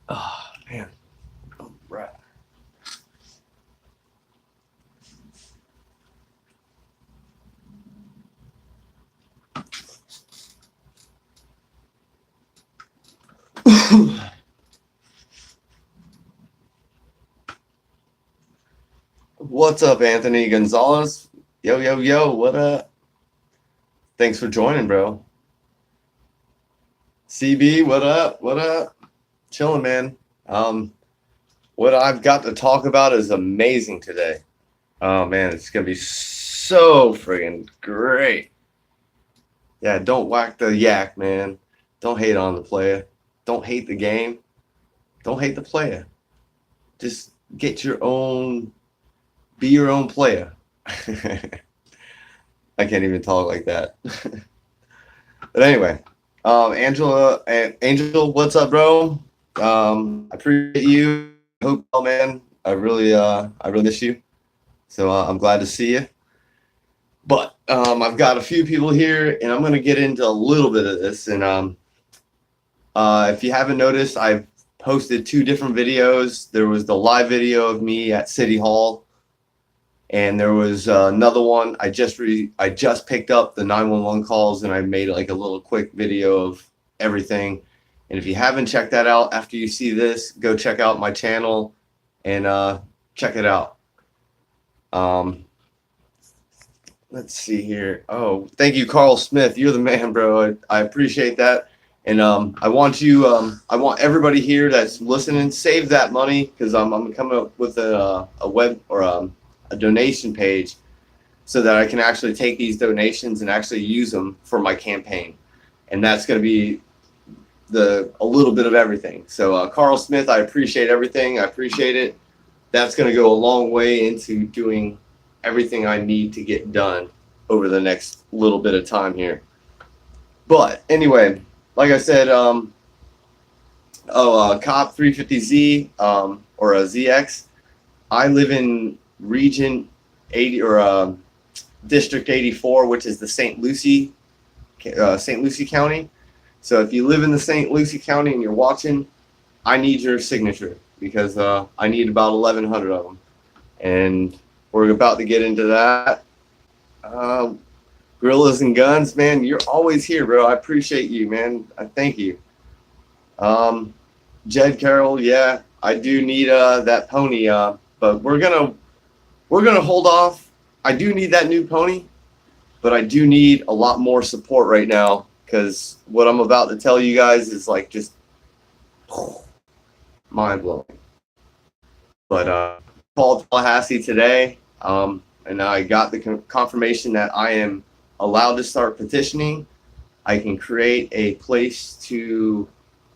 Oh, man. All right. What's up, Anthony Gonzalez? Yo, yo, yo, what up? Thanks for joining, bro. CB, what up? What up? Chilling, man. Um, what I've got to talk about is amazing today. Oh, man, it's going to be so friggin' great. Yeah, don't whack the yak, man. Don't hate on the player. Don't hate the game. Don't hate the player. Just get your own, be your own player. I can't even talk like that. But anyway, Angel, what's up, bro? I appreciate you. Hope, oh man, I really miss you. So I'm glad to see you. But I've got a few people here, and I'm going to get into a little bit of this. And if you haven't noticed, I've posted two different videos. There was the live video of me at City Hall, and there was another one. I just picked up the 911 calls, and I made like a little quick video of everything. And if you haven't checked that out after you see this, go check out my channel and check it out. Um, let's see here. Oh, thank you, Carl Smith. You're the man, bro. I appreciate that. And I want everybody here that's listening, save that money because I'm coming up with a web or a donation page so that I can actually take these donations and actually use them for my campaign. And that's going to be a little bit of everything. So Carl Smith, I appreciate everything. I appreciate it. That's going to go a long way into doing everything I need to get done over the next little bit of time here. But anyway, like I said, Cop 350Z or a ZX. I live in Region 80 or District 84, which is the St. Lucie County. So if you live in the St. Lucie County and you're watching, I need your signature because I need about 1,100 of them. And we're about to get into that. Gorillas and Guns, man, you're always here, bro. I appreciate you, man. I thank you. Um, Jed Carroll, yeah, I do need that pony, but we're gonna hold off. I do need that new pony, but I do need a lot more support right now because what I'm about to tell you guys is like just mind blowing. But called Tallahassee today, and I got the confirmation that I am allowed to start petitioning. I can create a place to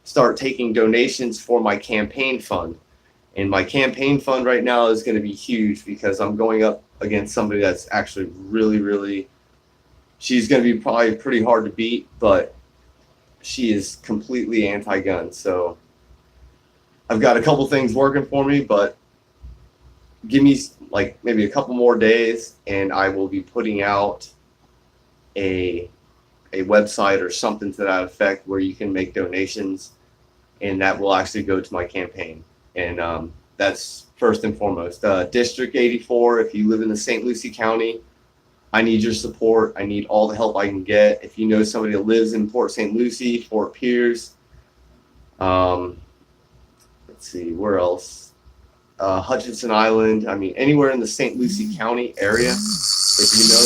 start taking donations for my campaign fund. And my campaign fund right now is going to be huge because I'm going up against somebody that's actually really, really, she's going to be probably pretty hard to beat, but she is completely anti-gun. So I've got a couple things working for me, but give me like maybe a couple more days and I will be putting out a website or something to that effect where you can make donations and that will actually go to my campaign. And that's first and foremost. District 84, if you live in the St. Lucie County, I need your support. I need all the help I can get. If you know somebody that lives in Port St. Lucie, Fort Pierce, let's see, where else? Hutchinson Island. I mean, anywhere in the St. Lucie County area, if you know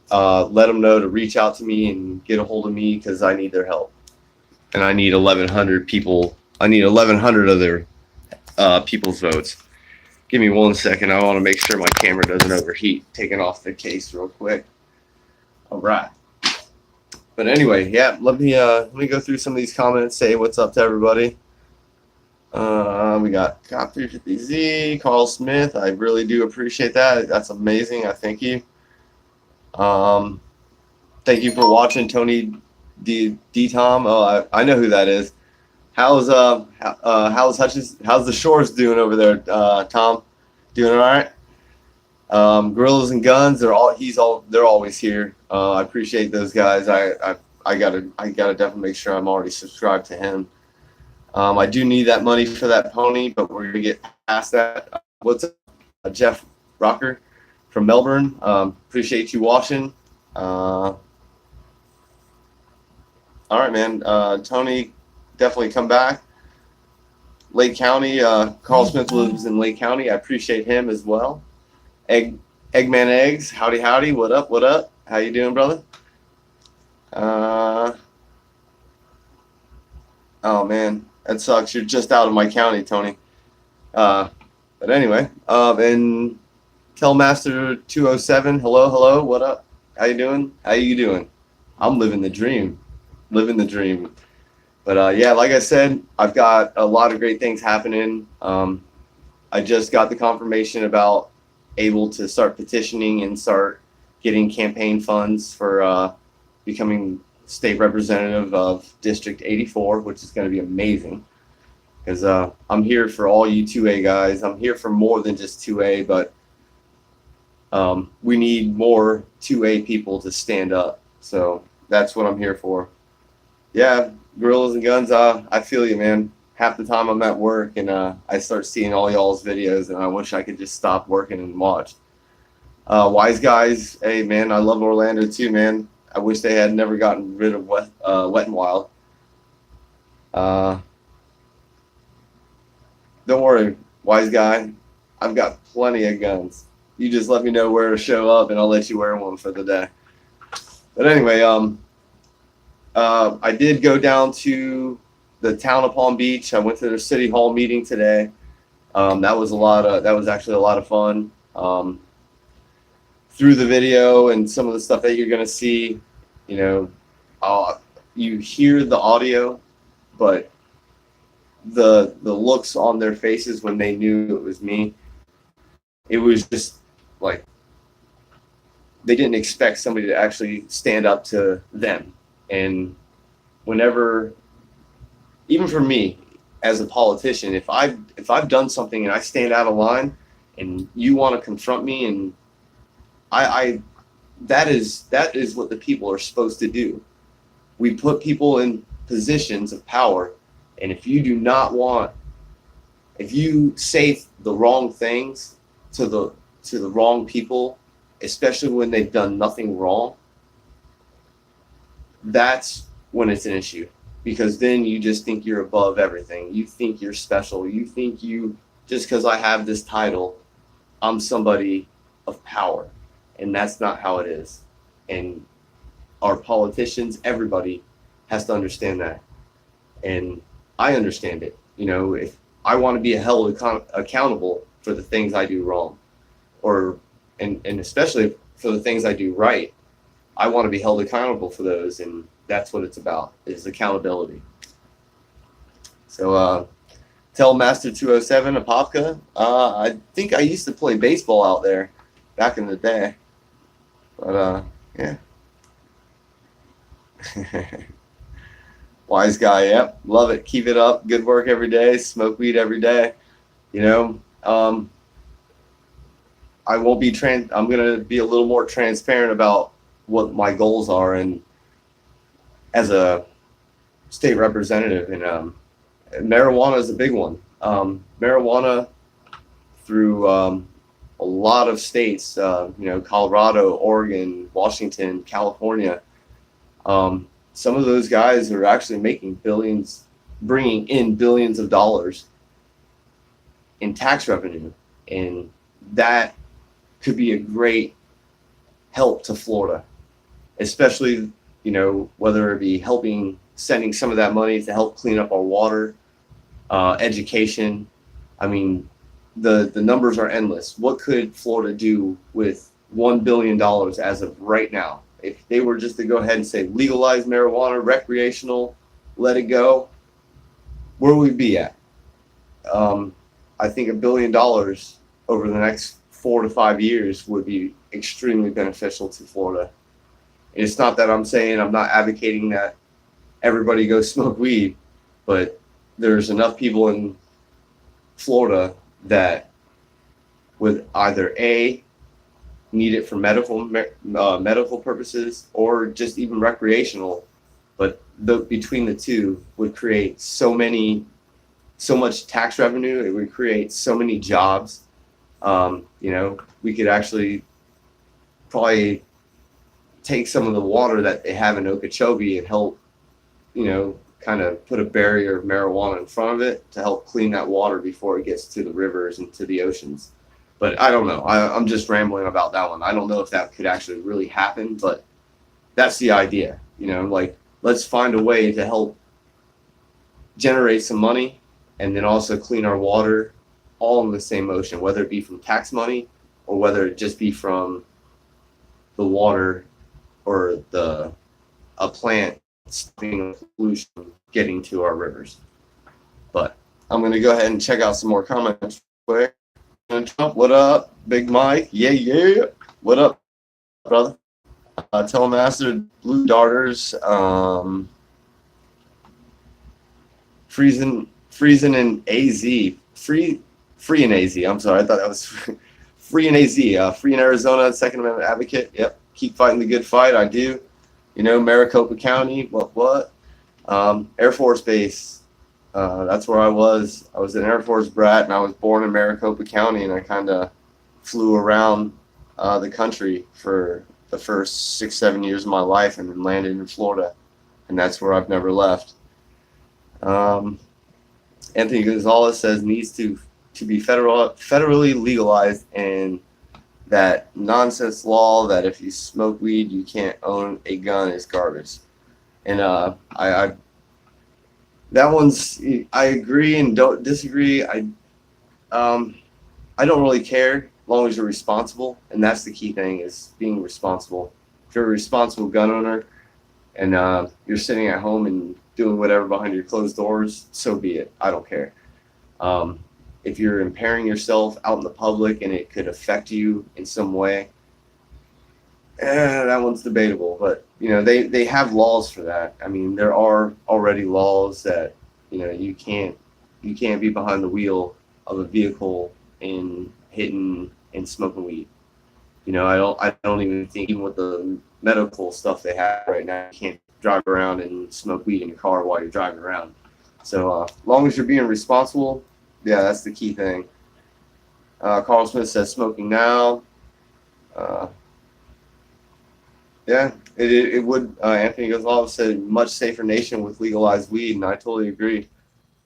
them, let them know to reach out to me and get a hold of me because I need their help. And I need 1,100 people. I need 1,100 of their people's votes. Give me 1 second. I want to make sure my camera doesn't overheat. Taking off the case real quick. All right. But anyway, yeah. Let me go through some of these comments. Say what's up to everybody. We got Cop 350Z, Carl Smith. I really do appreciate that. That's amazing. I thank you. Thank you for watching, Tony D Tom. Oh, I know who that is. How's the Shores doing over there, Tom? Doing all right? Gorillas and Guns, they're always here. I appreciate those guys. I gotta definitely make sure I'm already subscribed to him. I do need that money for that pony, but we're gonna get past that. What's up, Jeff Rocker from Melbourne? Appreciate you watching. All right, man. Tony, definitely come back. Lake County. Carl Smith lives in Lake County. I appreciate him as well. Eggman Eggs. Howdy, howdy. What up? What up? How you doing, brother? Oh man, that sucks. You're just out of my county, Tony. But anyway, and Telmaster 207. Hello, hello. What up? How you doing? How you doing? I'm living the dream. Living the dream. But yeah, like I said, I've got a lot of great things happening. I just got the confirmation about able to start petitioning and start getting campaign funds for becoming state representative of District 84, which is going to be amazing. Because I'm here for all you 2A guys. I'm here for more than just 2A, but we need more 2A people to stand up. So that's what I'm here for. Yeah, Gorillas and Guns, I feel you, man. Half the time I'm at work and I start seeing all y'all's videos and I wish I could just stop working and watch. Wise Guys, hey, man, I love Orlando too, man. I wish they had never gotten rid of Wet and Wild. Don't worry, Wise Guy. I've got plenty of guns. You just let me know where to show up and I'll let you wear one for the day. But anyway, I did go down to the town of Palm Beach. I went to their city hall meeting today. That was actually a lot of fun. Through the video and some of the stuff that you're gonna see, you know, you hear the audio, but the looks on their faces when they knew it was me, it was just like they didn't expect somebody to actually stand up to them. And whenever, even for me as a politician, if I've done something and I stand out of line and you want to confront me, and that is what the people are supposed to do. We put people in positions of power, and if you say the wrong things to the wrong people, especially when they've done nothing wrong, that's when it's an issue, because then you just think you're above everything. You think you're special. You think just because I have this title, I'm somebody of power. And that's not how it is. And our politicians, everybody has to understand that. And I understand it. You know, if I want to be held accountable for the things I do wrong, and especially for the things I do right, I want to be held accountable for those. And that's what it's about, is accountability. So tell Master 207, Apopka, I think I used to play baseball out there back in the day. But yeah. Wise Guy, yep, love it. Keep it up. Good work every day. Smoke weed every day. You know, I won't be I'm gonna be a little more transparent about what my goals are, and as a state representative, and marijuana is a big one. Marijuana through a lot of states, you know, Colorado, Oregon, Washington, California. Some of those guys are actually making billions, bringing in billions of dollars in tax revenue. And that could be a great help to Florida, especially, you know, whether it be sending some of that money to help clean up our water, education. I mean, the numbers are endless. What could Florida do with $1 billion as of right now? If they were just to go ahead and say legalize marijuana, recreational, let it go, where would we be at? I think $1 billion over the next 4 to 5 years would be extremely beneficial to Florida. And it's not that I'm not advocating that everybody go smoke weed, but there's enough people in Florida that would either need it for medical purposes or just even recreational, but between the two would create so many so much tax revenue. It would create so many jobs. We could actually probably take some of the water that they have in Okeechobee and help, kind of put a barrier of marijuana in front of it to help clean that water before it gets to the rivers and to the oceans. But I don't know. I'm just rambling about that one. I don't know if that could actually really happen, but that's the idea. Like, let's find a way to help generate some money and then also clean our water all in the same ocean, whether it be from tax money or whether it just be from the water or a plant stopping pollution getting to our rivers. But I'm going to go ahead and check out some more comments quick. Trump, what up? Big Mike, yeah. What up, brother? Telemaster, Blue Darters, freezing in AZ, free in AZ. I'm sorry, I thought that was free in AZ. Free in Arizona, Second Amendment advocate. Yep, keep fighting the good fight. I do. Maricopa County. What? Air Force Base. That's where I was. I was an Air Force brat, and I was born in Maricopa County, and I kind of flew around the country for the first 6-7 years of my life, and then landed in Florida, and that's where I've never left. Anthony Gonzalez says needs to be federally legalized, and that nonsense law that if you smoke weed you can't own a gun is garbage. And I that one's, I agree and don't disagree. I don't really care as long as you're responsible, and that's the key thing, is being responsible. If you're a responsible gun owner and you're sitting at home and doing whatever behind your closed doors, so be it. I don't care. If you're impairing yourself out in the public and it could affect you in some way, that one's debatable. But they have laws for that. I mean, there are already laws that you can't be behind the wheel of a vehicle and hitting and smoking weed. I don't even think, even with the medical stuff they have right now, you can't drive around and smoke weed in your car while you're driving around. So as long as you're being responsible, yeah, that's the key thing. Carl Smith says smoking now. Yeah, it would. Anthony Gonzalez said much safer nation with legalized weed, and I totally agree.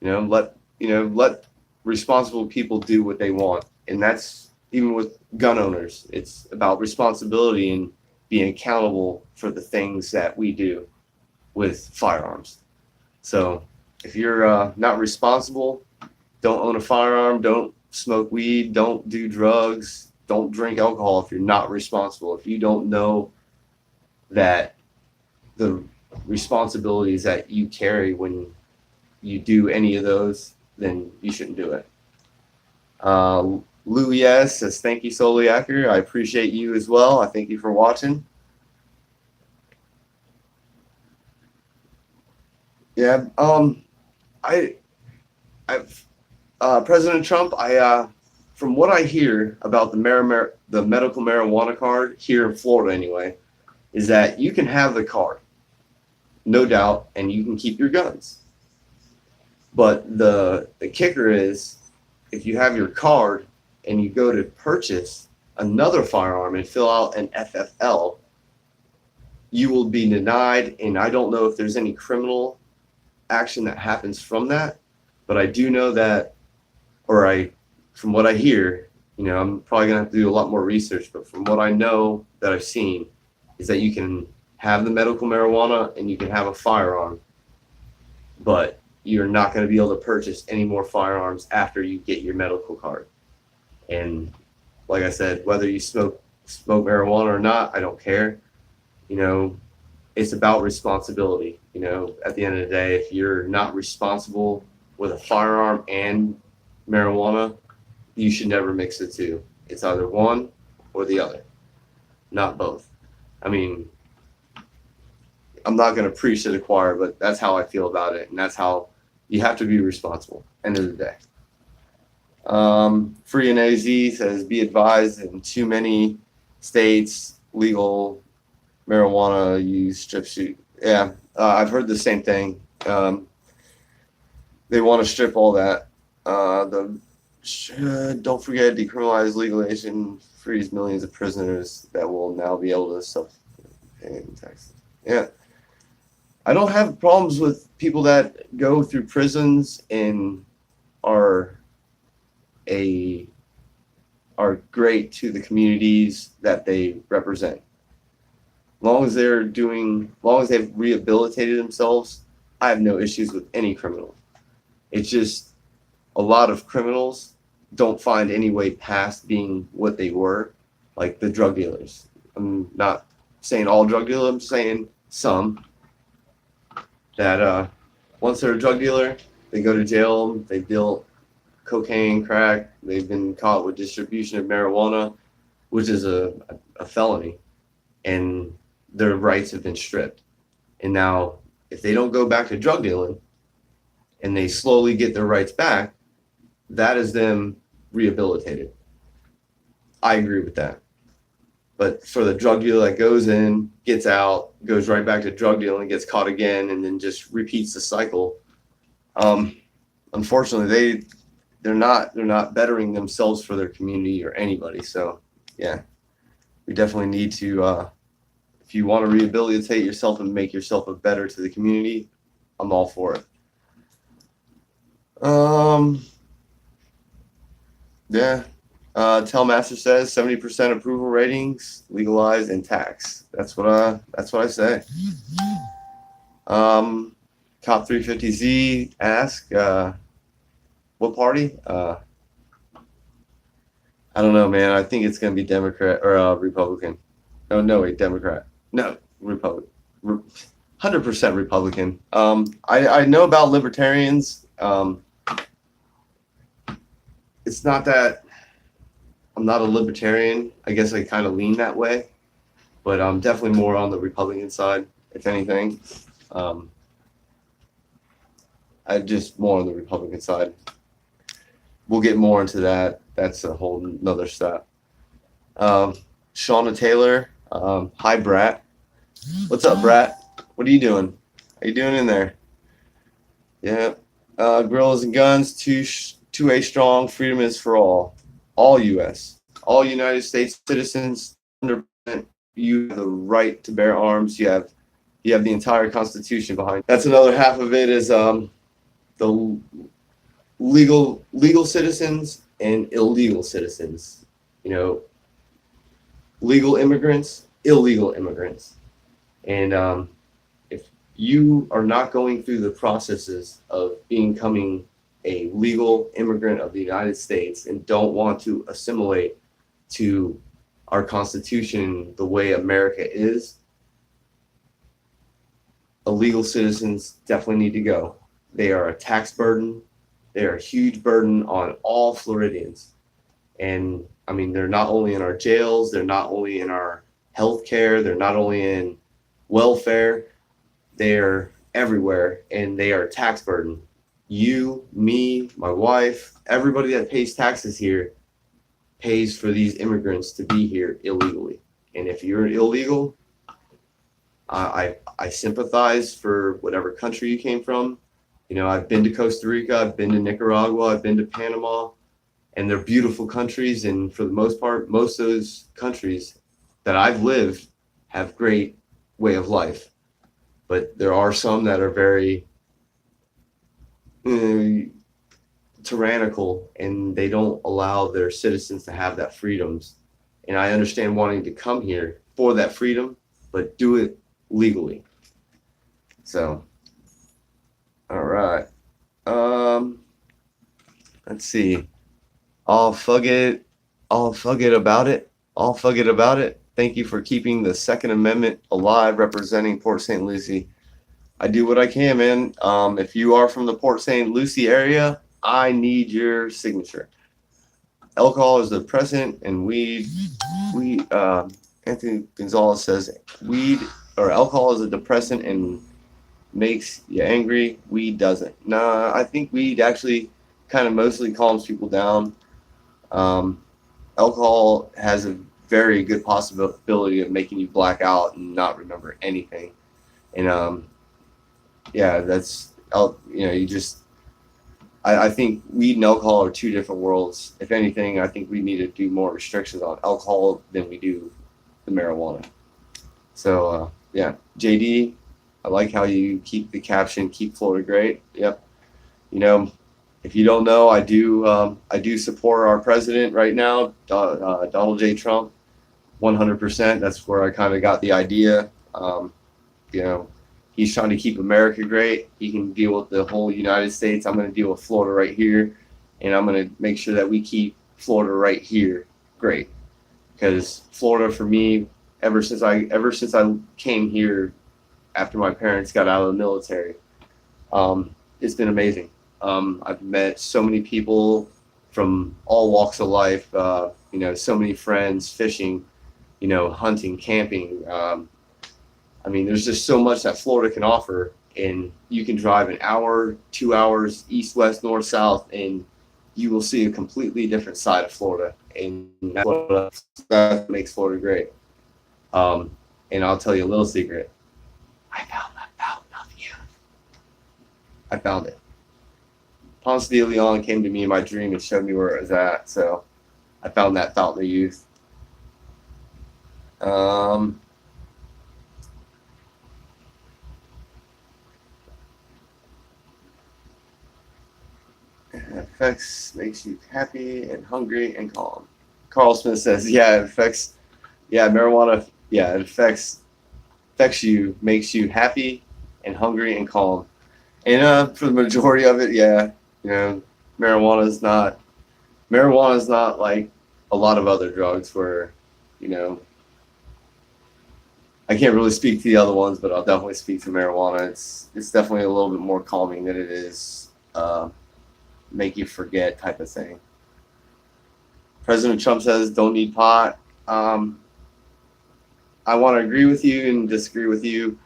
Let responsible people do what they want, and that's even with gun owners. It's about responsibility and being accountable for the things that we do with firearms. So if you're not responsible, don't own a firearm, don't smoke weed, don't do drugs, don't drink alcohol if you're not responsible. If you don't know that the responsibilities that you carry when you do any of those, then you shouldn't do it. Lou Yes says, thank you, Soliaker. I appreciate you as well. I thank you for watching. Yeah, President Trump, from what I hear about the medical marijuana card here in Florida anyway, is that you can have the card, no doubt, and you can keep your guns. But the kicker is, if you have your card and you go to purchase another firearm and fill out an FFL, you will be denied, and I don't know if there's any criminal action that happens from that, but I do know that, from what I hear, I'm probably gonna have to do a lot more research, but from what I know that I've seen, is that you can have the medical marijuana and you can have a firearm, but you're not going to be able to purchase any more firearms after you get your medical card. And like I said, whether you smoke marijuana or not, I don't care. It's about responsibility. At the end of the day, if you're not responsible with a firearm and marijuana, you should never mix the two. It's either one or the other, not both. I mean, I'm not going to preach to the choir, but that's how I feel about it, and that's how you have to be responsible. End of the day. Free and AZ says, be advised, in too many states, legal marijuana use strip shoot. Yeah, I've heard the same thing. they want to strip all that. Don't forget, decriminalize legalization frees millions of prisoners that will now be able to self-pay taxes. Yeah, I don't have problems with people that go through prisons and are a are great to the communities that they represent. Long as long as they've rehabilitated themselves, I have no issues with any criminal. It's just a lot of criminals don't find any way past being what they were, like the drug dealers. I'm not saying all drug dealers, I'm saying some that once they're a drug dealer, they go to jail, they deal cocaine, crack, they've been caught with distribution of marijuana, which is a felony, and their rights have been stripped. And now, if they don't go back to drug dealing and they slowly get their rights back, that is them rehabilitated. I agree with that. But for the drug dealer that goes in, gets out, goes right back to drug dealing, gets caught again, and then just repeats the cycle, unfortunately, they're not bettering themselves for their community or anybody. So, yeah, we definitely need to. If you want to rehabilitate yourself and make yourself a better to the community, I'm all for it. Yeah. Telmaster says 70% approval ratings, legalized and tax. That's what I say. Cop 350Z ask, what party? I don't know, man. I think it's gonna be Democrat or Republican. Oh no, wait, Democrat. No, Republican. 100% Republican. I know about libertarians. It's not that I'm not a libertarian. I guess I kind of lean that way, but I'm definitely more on the Republican side, if anything. I just more on the Republican side. We'll get more into that. That's a whole nother stuff. Shauna Taylor. Hi, Brat. What's up, Brat? What are you doing? How you doing in there? Yeah. Gorillas and guns, 2A strong. Freedom is for all. All U.S. All United States citizens. 100%. You have the right to bear arms. You have the entire Constitution behind. That's another half of it is the legal citizens and illegal citizens. You know, legal immigrants, illegal immigrants. And if you are not going through the processes of becoming a legal immigrant of the United States and don't want to assimilate to our Constitution the way America is, illegal citizens definitely need to go. They are a tax burden. They are a huge burden on all Floridians. And I mean, they're not only in our jails, they're not only in our healthcare, they're not only in welfare, they're everywhere, and they are a tax burden. You, me, my wife, everybody that pays taxes here pays for these immigrants to be here illegally. And if you're illegal, I sympathize for whatever country you came from. You know, I've been to Costa Rica, I've been to Nicaragua, I've been to Panama, and they're beautiful countries. And for the most part, most of those countries that I've lived have great way of life. But there are some that are very tyrannical, and they don't allow their citizens to have that freedoms. And I understand wanting to come here for that freedom, but do it legally. So, all right. Let's see. I'll fug it about it. Thank you for keeping the Second Amendment alive, representing Port St. Lucie. I do what I can, man. If you are from the Port St. Lucie area, I need your signature. Alcohol is the depressant, and weed. Anthony Gonzalez says weed or alcohol is a depressant and makes you angry. Weed doesn't. Nah, I think weed actually kind of mostly calms people down. Alcohol has a very good possibility of making you black out and not remember anything. And yeah, that's, you know, you just I think weed and alcohol are two different worlds. If anything, I think we need to do more restrictions on alcohol than we do the marijuana. So yeah, JD, I like how you keep the caption "Keep Florida Great." Yep. You know, if you don't know, I do support our president right now, Donald J. Trump, 100%. That's where I kind of got the idea. You know, he's trying to keep America great. He can deal with the whole United States. I'm going to deal with Florida right here, and I'm going to make sure that we keep Florida right here great. Because Florida, for me, ever since I came here after my parents got out of the military, it's been amazing. I've met so many people from all walks of life. So many friends, fishing, hunting, camping. I mean, there's just so much that Florida can offer, and you can drive an hour, 2 hours, east, west, north, south, and you will see a completely different side of Florida, and that makes Florida great. And I'll tell you a little secret. I found that fountain of youth. I found it. Ponce de Leon came to me in my dream and showed me where it was at, so I found that fountain of youth. Affects makes you happy and hungry and calm. Carl Smith says, "Yeah, it affects. Yeah, marijuana. Yeah, it affects you, makes you happy and hungry and calm." And for the majority of it, yeah, you know, marijuana is not like a lot of other drugs where, you know, I can't really speak to the other ones, but I'll definitely speak to marijuana. It's definitely a little bit more calming than it is make you forget type of thing. President Trump says don't need pot. I want to agree with you and disagree with you.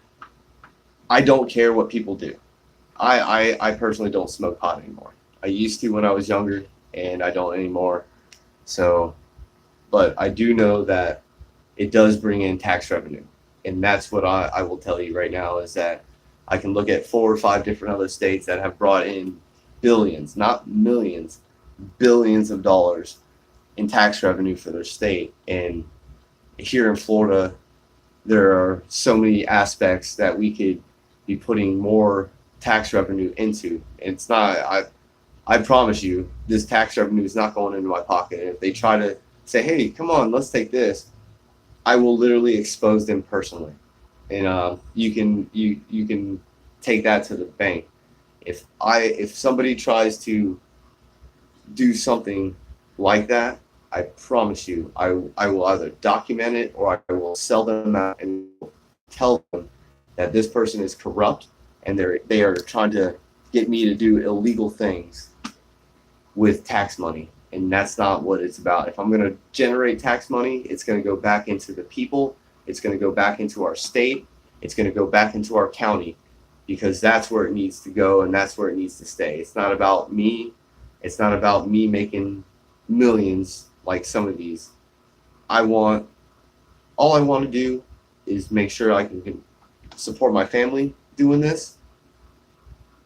I don't care what people do. I personally don't smoke pot anymore. I used to when I was younger, and I don't anymore. So, but I do know that it does bring in tax revenue. And that's what I will tell you right now is that I can look at 4 or 5 different other states that have brought in billions, not millions, billions of dollars in tax revenue for their state. And here in Florida, there are so many aspects that we could be putting more tax revenue into. And it's not, I promise you, this tax revenue is not going into my pocket. And if they try to say, hey, come on, let's take this, I will literally expose them personally. And you can take that to the bank. If somebody tries to do something like that, I promise you, I will either document it or I will sell them out and tell them that this person is corrupt and they are trying to get me to do illegal things with tax money. And that's not what it's about. If I'm going to generate tax money, it's going to go back into the people. It's going to go back into our state. It's going to go back into our county because that's where it needs to go and that's where it needs to stay. It's not about me. It's not about me making millions like some of these. All I want to do is make sure I can support my family doing this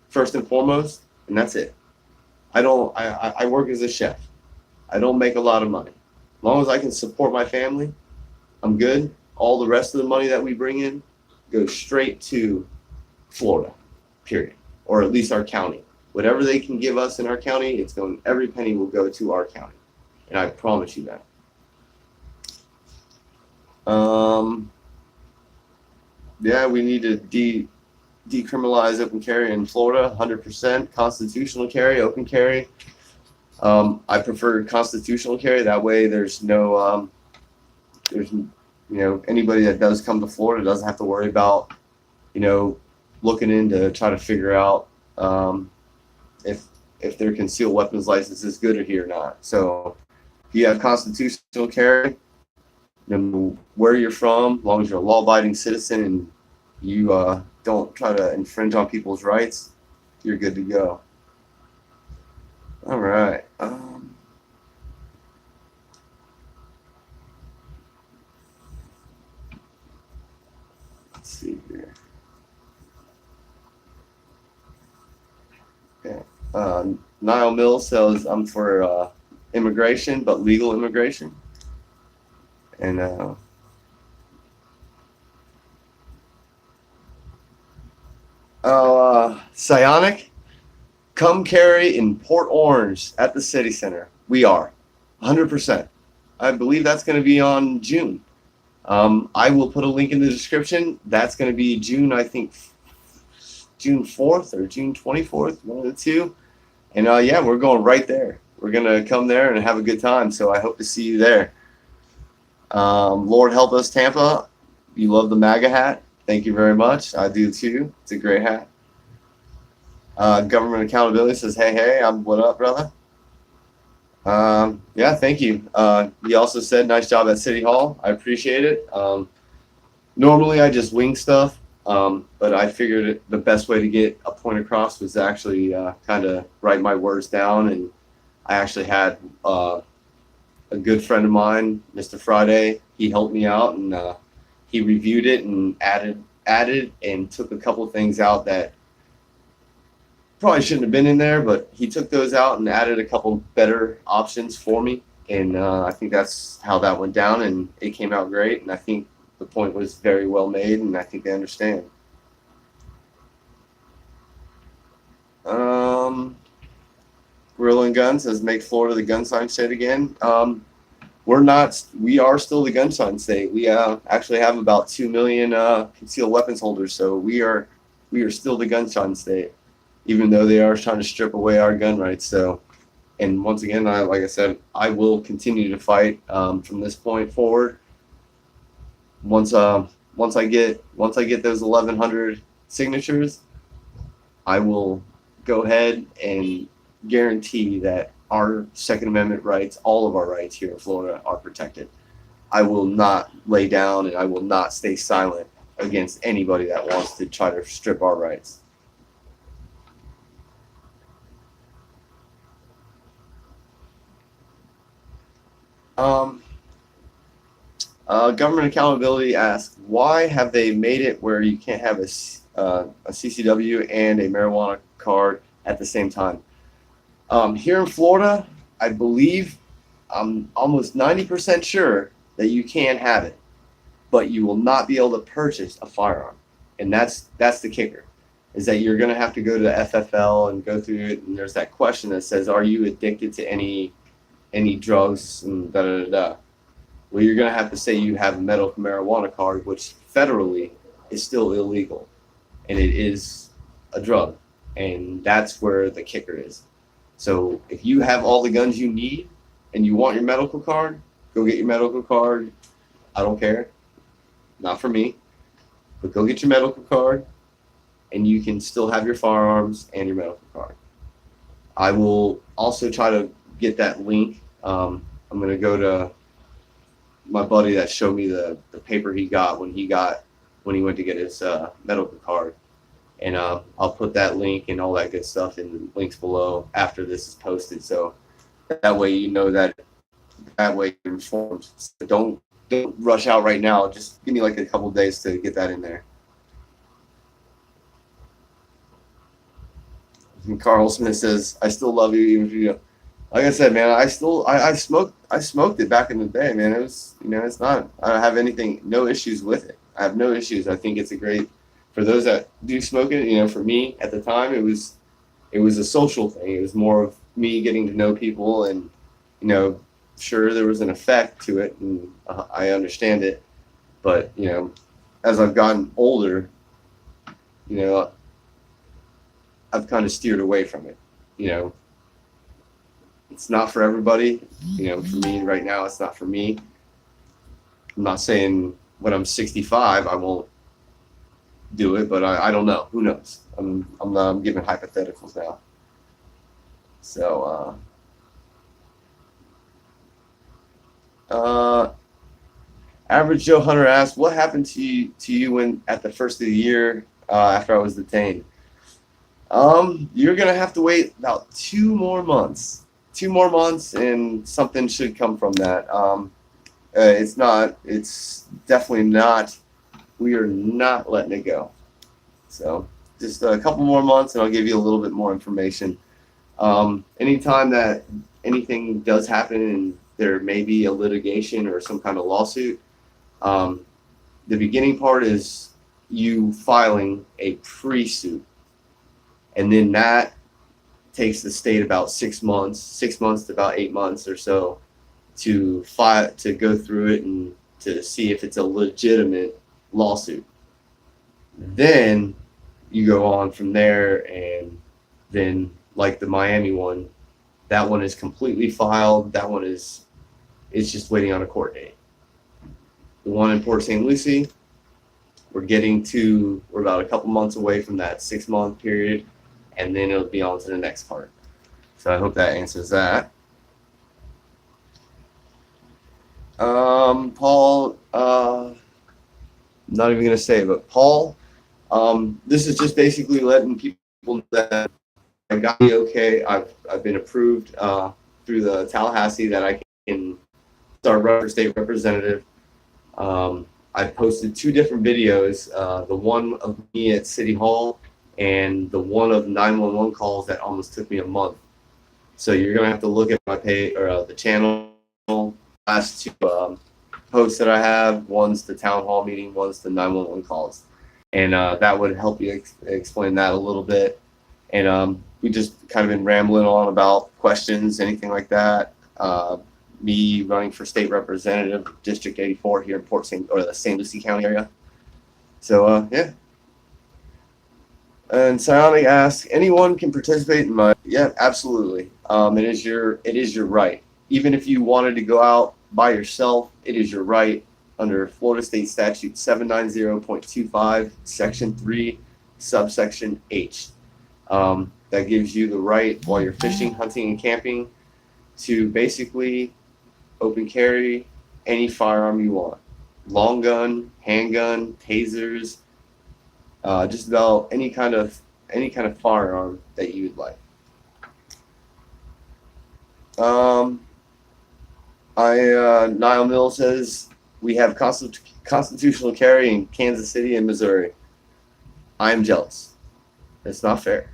first and foremost, and that's it. I work as a chef. I don't make a lot of money. As long as I can support my family, I'm good. All the rest of the money that we bring in goes straight to Florida, period. Or at least our county. Whatever they can give us in our county, every penny will go to our county. And I promise you that. Yeah, we need to decriminalize open carry in Florida, 100%. Constitutional carry, open carry. I prefer constitutional carry. That way, there's anybody that does come to Florida doesn't have to worry about, looking in to try to figure out if their concealed weapons license is good or not. So, if you have constitutional carry, no matter where you're from, as long as you're a law-abiding citizen and you don't try to infringe on people's rights, you're good to go. All right. Let's see here. Yeah. Niall Mills says I'm for immigration, but legal immigration. And Psionic, come carry in Port Orange at the city center. We are 100%. I believe that's going to be on June. I will put a link in the description. That's going to be June, I think, June 4th or June 24th, one of the two. And yeah, we're going right there. We're going to come there and have a good time. So I hope to see you there. Lord help us, Tampa. You love the MAGA hat. Thank you very much. I do too. It's a great hat. Government Accountability says, hey, what up, brother? Yeah, thank you. He also said, nice job at City Hall. I appreciate it. Normally I just wing stuff, but I figured the best way to get a point across was actually kind of write my words down. And I actually had a good friend of mine, Mr. Friday. He helped me out, and he reviewed it and added and took a couple things out that probably shouldn't have been in there, but he took those out and added a couple better options for me. And I think that's how that went down, and it came out great. And I think the point was very well made, and I think they understand. Gorilla and Gun says, make Florida the gun sign state again. We are still the gun sign state. We actually have about 2 million concealed weapons holders, so we are still the gun sign state, even though they are trying to strip away our gun rights. So, and once again, like I said, I will continue to fight from this point forward. Once I get those 1,100 signatures, I will go ahead and guarantee that our Second Amendment rights, all of our rights here in Florida, are protected. I will not lay down, and I will not stay silent against anybody that wants to try to strip our rights. Government Accountability asks, why have they made it where you can't have a CCW and a marijuana card at the same time? Here in Florida, I believe, I'm almost 90% sure that you can have it, but you will not be able to purchase a firearm. And that's the kicker, is that you're going to have to go to the FFL and go through it, and there's that question that says, are you addicted to any drugs and da-da-da-da. Well, you're going to have to say you have a medical marijuana card, which federally is still illegal, and it is a drug, and that's where the kicker is. So if you have all the guns you need and you want your medical card, go get your medical card. I don't care. Not for me. But go get your medical card, and you can still have your firearms and your medical card. I will also try to get that link. I'm going to go to my buddy that showed me the paper he got when he went to get his medical card. And I'll put that link and all that good stuff in the links below after this is posted. So that way you know that way you're informed. So don't rush out right now. Just give me like a couple days to get that in there. And Carl Smith says, I still love you even if you don't. Like I said, man, I smoked it back in the day, man. It was, it's not, I don't have no issues with it. I have no issues. I think it's a great, for those that do smoke it, for me at the time, it was a social thing. It was more of me getting to know people, and, sure, there was an effect to it, and I understand it. But, as I've gotten older, I've kind of steered away from it. It's not for everybody. For me right now, it's not for me. I'm not saying when I'm 65, I won't do it, but I don't know. Who knows? I'm giving hypotheticals now. So, Average Joe Hunter asked, what happened to you when at the first of the year after I was detained? You're gonna have to wait about 2 more months. 2 more months, and something should come from that. It's definitely not, we are not letting it go. So just a couple more months, and I'll give you a little bit more information Anytime that anything does happen and there may be a litigation or some kind of lawsuit, um, the beginning part is you filing a pre-suit, and then that takes the state about 6 months, 6 months to about 8 months or so to file, to go through it and to see if it's a legitimate lawsuit. Then you go on from there, and then like the Miami one, that one is completely filed. That one is, it's just waiting on a court date. The one in Port St. Lucie, we're about a couple months away from that 6 month period, and then it'll be on to the next part. So I hope that answers that. Paul, not even gonna say it, but Paul, this is just basically letting people know that I got the okay. I've been approved through the Tallahassee that I can start running for state representative. I posted 2 different videos, the one of me at City Hall and the one of 911 calls that almost took me a month. So you're gonna have to look at my page or the channel. Last 2 posts that I have, one's the town hall meeting, one's the 911 calls, and that would help you explain that a little bit. And we just kind of been rambling on about questions, anything like that. Me running for state representative, District 84 here in Port St. or the St. Lucie County area. So yeah. And Psionic asks, anyone can participate in my, yeah, absolutely. It is your right. Even if you wanted to go out by yourself, it is your right under Florida State Statute 790.25, Section 3, subsection H. That gives you the right while you're fishing, hunting, and camping to basically open carry any firearm you want. Long gun, handgun, tasers, just about any kind of firearm that you would like. Niall Mill says we have constitutional carry in Kansas City and Missouri. I am jealous. It's not fair.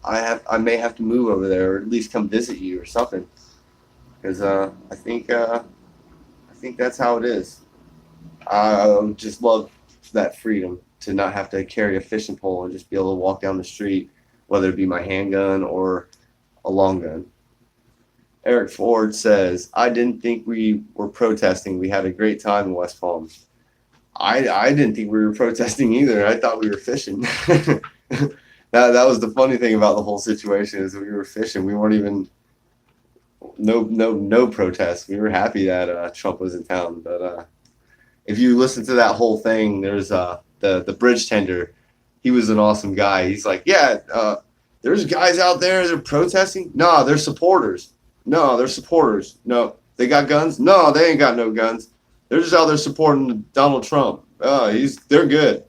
I may have to move over there, or at least come visit you or something, because I think that's how it is. I would just love that freedom to not have to carry a fishing pole and just be able to walk down the street, whether it be my handgun or a long gun. Eric Ford says, I didn't think we were protesting. We had a great time in West Palm. I didn't think we were protesting either. I thought we were fishing. That was the funny thing about the whole situation, is we were fishing. We weren't even no protests. We were happy that Trump was in town. But if you listen to that whole thing, there's the bridge tender. He was an awesome guy. He's like, yeah, there's guys out there that are protesting. No, they're supporters. No, they're supporters. No, they got guns. No, they ain't got no guns. They're just out there supporting Donald Trump. They're good.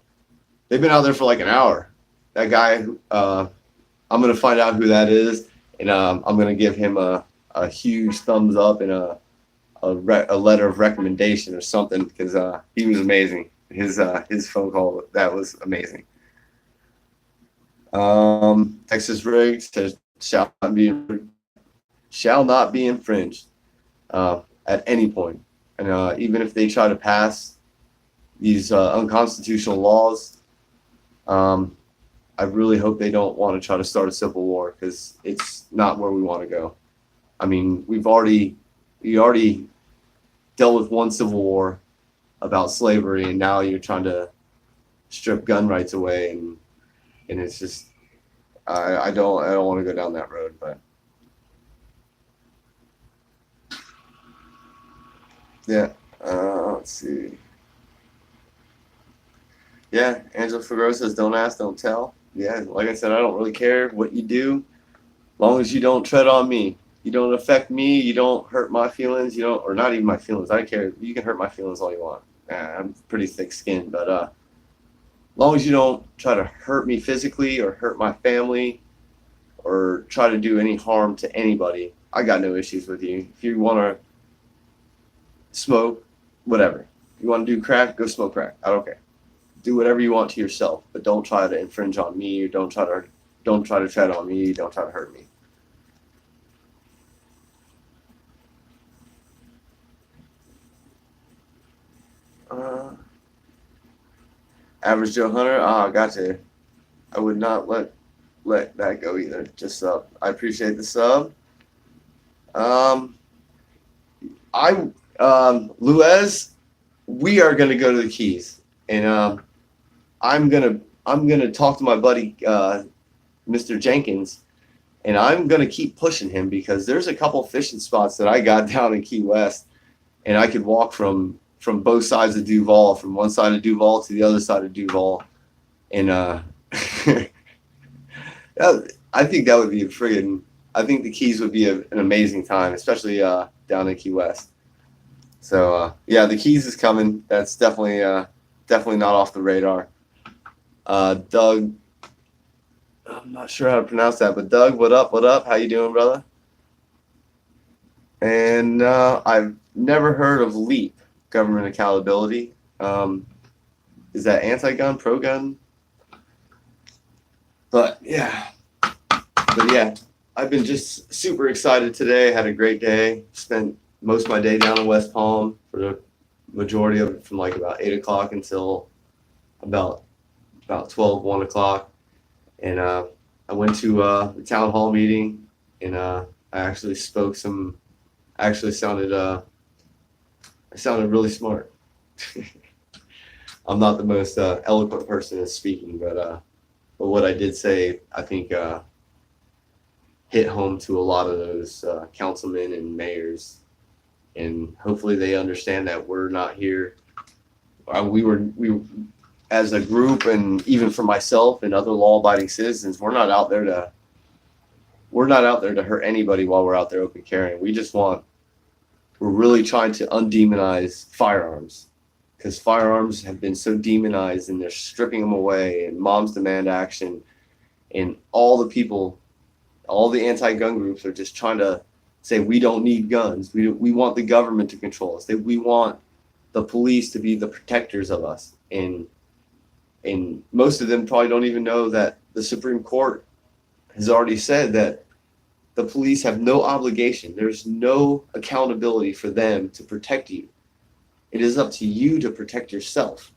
They've been out there for like an hour. That guy, I'm gonna find out who that is, and I'm gonna give him a huge thumbs up and a letter of recommendation or something, because he was amazing. His phone call, that was amazing. Texas Rig says shall not be infringed at any point. And even if they try to pass these unconstitutional laws, I really hope they don't want to try to start a civil war, because it's not where we want to go. I mean, we already dealt with one civil war about slavery, and now you're trying to strip gun rights away, and it's just I don't want to go down that road. But yeah, let's see. Yeah, Angela Figueroa says, don't ask, don't tell. Yeah, like I said, I don't really care what you do, as long as you don't tread on me. You don't affect me. You don't hurt my feelings. You don't, or not even my feelings. I don't care. You can hurt my feelings all you want. I'm pretty thick-skinned, but as long as you don't try to hurt me physically or hurt my family or try to do any harm to anybody, I got no issues with you. If you want to smoke, whatever. You want to do crack, go smoke crack. I don't care. Do whatever you want to yourself, but don't try to infringe on me, or don't try to tread on me, don't try to hurt me. Uh, Average Joe Hunter. Ah, gotcha. I would not let that go either. Just sub. I appreciate the sub. Um, I Luez, we are gonna go to the Keys, and I'm gonna talk to my buddy Mr. Jenkins, and I'm gonna keep pushing him because there's a couple fishing spots that I got down in Key West, and I could walk from both sides of Duval, from one side of Duval to the other side of Duval, and I think that would be a friggin'. I think the Keys would be an amazing time, especially down in Key West. So yeah, the Keys is coming. That's definitely not off the radar. Doug, I'm not sure how to pronounce that, but Doug, what up? What up? How you doing, brother? And I've never heard of LEAP, government accountability. Is that anti-gun, pro-gun? But yeah, I've been just super excited today. Had a great day. Spent most of my day down in West Palm for the majority of it, from like about 8 o'clock until about 12, 1 o'clock. And I went to the town hall meeting, and I actually spoke some. I actually sounded I sounded really smart. I'm not the most eloquent person in speaking, but what I did say, I think, hit home to a lot of those councilmen and mayors, and hopefully they understand that we're not here. We as a group, and even for myself and other law-abiding citizens, we're not out there to hurt anybody while we're out there open carrying. We're really trying to undemonize firearms, because firearms have been so demonized, and they're stripping them away, and Moms Demand Action and all the people, all the anti-gun groups are just trying to say we don't need guns. We want the government to control us. We want the police to be the protectors of us. And most of them probably don't even know that the Supreme Court has already said that the police have no obligation. There's no accountability for them to protect you. It is up to you to protect yourself.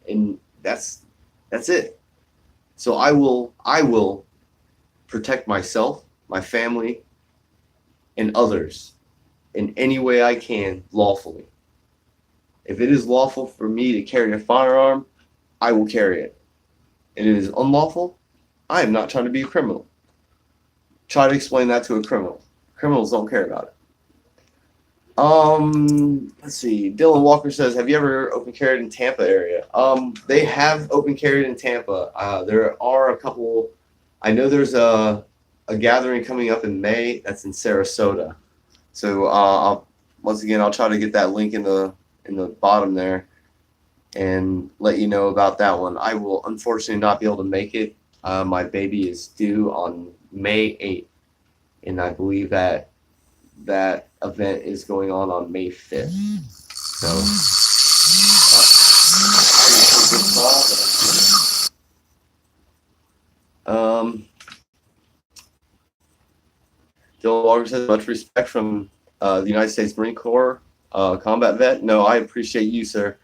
And that's it. So I will protect myself, my family, and others in any way I can lawfully. If it is lawful for me to carry a firearm, I will carry it. And it is unlawful, I am not trying to be a criminal. Try to explain that to a criminal. Criminals don't care about it. Let's see. Dylan Walker says, have you ever open carried in Tampa area? They have open carried in Tampa. There are a couple. I know there's a gathering coming up in May that's in Sarasota. So once again, I'll try to get that link in the bottom there and let you know about that one. I will unfortunately not be able to make it. My baby is due on May 8th, and I believe that event is going on May 5th. So Dylan Walker says, much respect from the United States Marine Corps combat vet. No, I appreciate you, sir.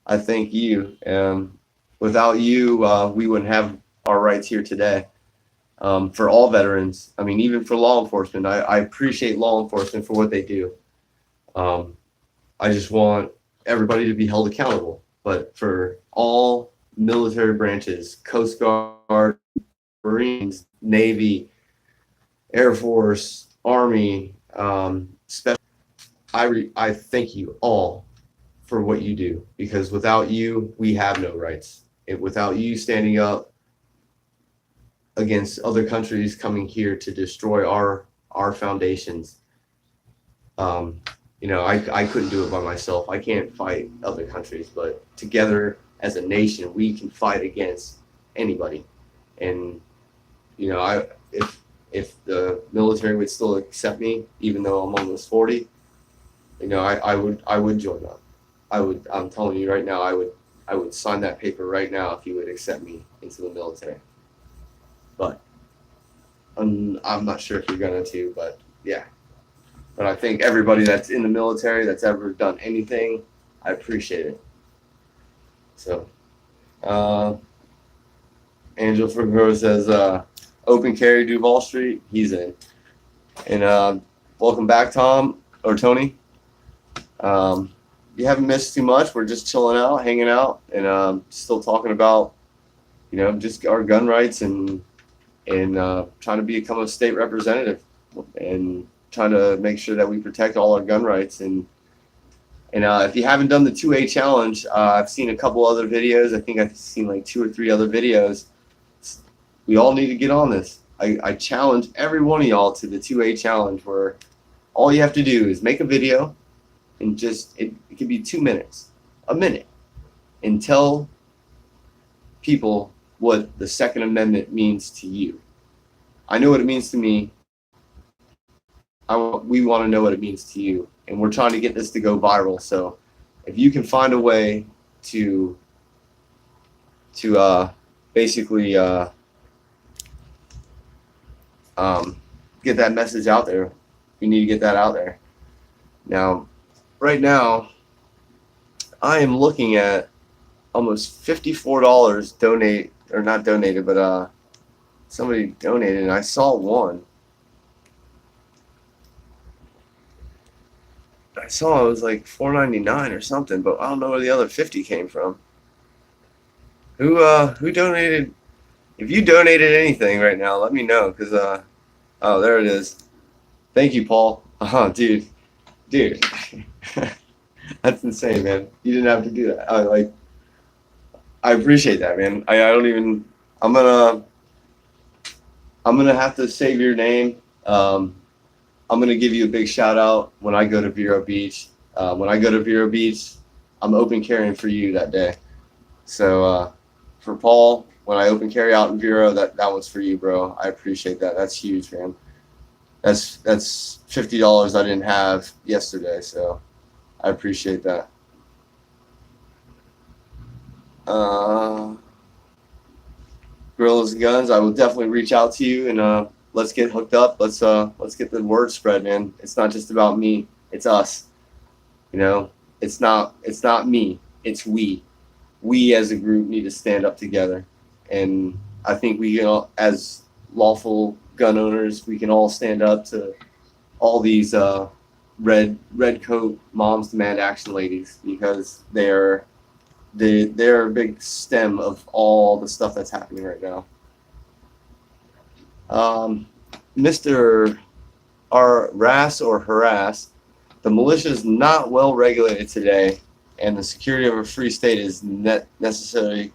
I thank you. Without you, we wouldn't have our rights here today. For all veterans, I mean, even for law enforcement, I appreciate law enforcement for what they do. I just want everybody to be held accountable. But for all military branches, Coast Guard, Marines, Navy, Air Force, Army, special, I thank you all for what you do, because without you, we have no rights. Without you standing up against other countries coming here to destroy our foundations, I couldn't do it by myself. I can't fight other countries, but together as a nation, we can fight against anybody. And if the military would still accept me, even though I'm almost 40, I would join up. I'm telling you right now, I would sign that paper right now if you would accept me into the military. But I'm not sure if you're going to, but yeah. But I think everybody that's in the military that's ever done anything, I appreciate it. So, uh, Angel Figueroa says, open carry Duval Street. He's in. And welcome back, Tom or Tony. You haven't missed too much. We're just chilling out, hanging out, and still talking about, just our gun rights and trying to become a state representative and trying to make sure that we protect all our gun rights. And if you haven't done the 2A challenge, I've seen a couple other videos. I think I've seen like 2 or 3 other videos. We all need to get on this. I challenge every one of y'all to the 2A challenge, where all you have to do is make a video and just, it could be 2 minutes, a minute, and tell people what the Second Amendment means to you. I know what it means to me. We want to know what it means to you, and we're trying to get this to go viral. So if you can find a way to basically get that message out there, you need to get that out there. Now, right now, I am looking at almost $54 donate, or not donated, but somebody donated, and I saw one. I saw it was like $4.99 or something, but I don't know where the other 50 came from. Who donated? If you donated anything right now, let me know, because oh, there it is. Thank you, Paul. Oh, dude, that's insane, man. You didn't have to do that. I appreciate that, man. I don't even. I'm gonna have to save your name. I'm gonna give you a big shout out when I go to Vero Beach. When I go to Vero Beach, I'm open carrying for you that day. So for Paul, when I open carry out in Vero, that one's for you, bro. I appreciate that. That's huge, man. That's $50 I didn't have yesterday, so I appreciate that. Gorillas and Guns, I will definitely reach out to you, and let's get hooked up. Let's get the word spread, man. It's not just about me. It's us. It's not me. It's we. We as a group need to stand up together, and I think we can, as lawful gun owners, we can all stand up to all these red coat moms demand action ladies, because they're a big stem of all the stuff that's happening right now. Mr. R. Rass or Harass, the militia is not well regulated today, and the security of a free state is necessarily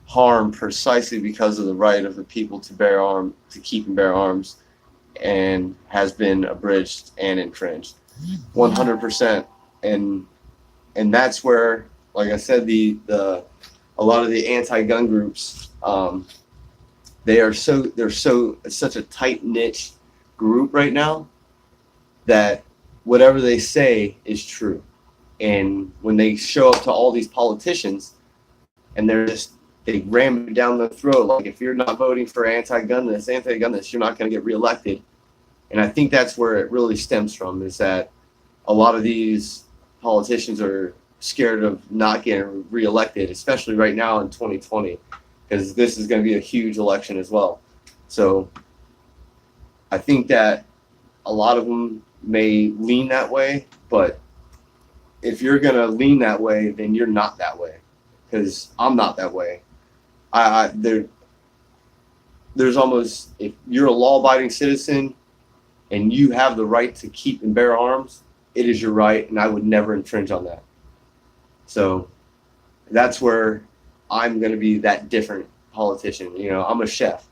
harmed precisely because of the right of the people to keep and bear arms, and has been abridged and infringed 100%. And that's where, like I said, a lot of the anti-gun groups, it's such a tight niche group right now that whatever they say is true. And when they show up to all these politicians, and they ram it down the throat, like, if you're not voting for anti-gun this, you're not going to get reelected. And I think that's where it really stems from, is that a lot of these politicians are scared of not getting reelected, especially right now in 2020, because this is going to be a huge election as well. So I think that a lot of them may lean that way, but if you're going to lean that way, then you're not that way, because I'm not that way. There's almost, if you're a law-abiding citizen and you have the right to keep and bear arms, it is your right, and I would never infringe on that. So that's where I'm going to be that different politician. I'm a chef.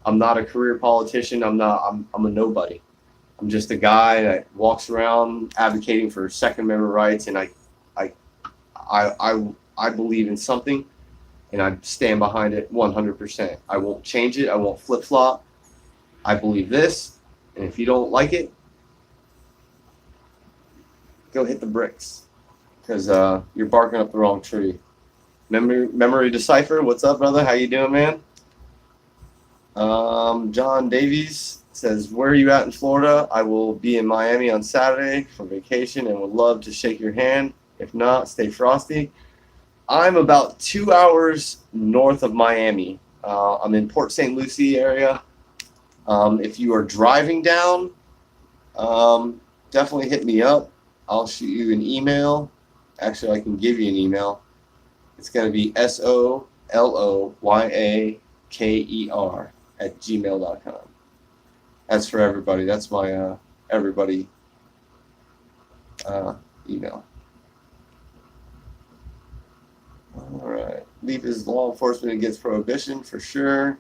I'm not a career politician. I'm a nobody. I'm just a guy that walks around advocating for Second Amendment rights, and I believe in something, and I stand behind it 100%. I won't change it. I won't flip-flop. I believe this, and if you don't like it, go hit the bricks, because you're barking up the wrong tree. Memory Decipher, what's up, brother? How you doing, man? John Davies says, where are you at in Florida? I will be in Miami on Saturday for vacation and would love to shake your hand. If not, stay frosty. I'm about 2 hours north of Miami. I'm in Port St. Lucie area. If you are driving down, definitely hit me up. I'll shoot you an email. Actually, I can give you an email. It's going to be SOLOYAKER@gmail.com. That's for everybody. That's my everybody email. All right. Leave is law enforcement against prohibition for sure.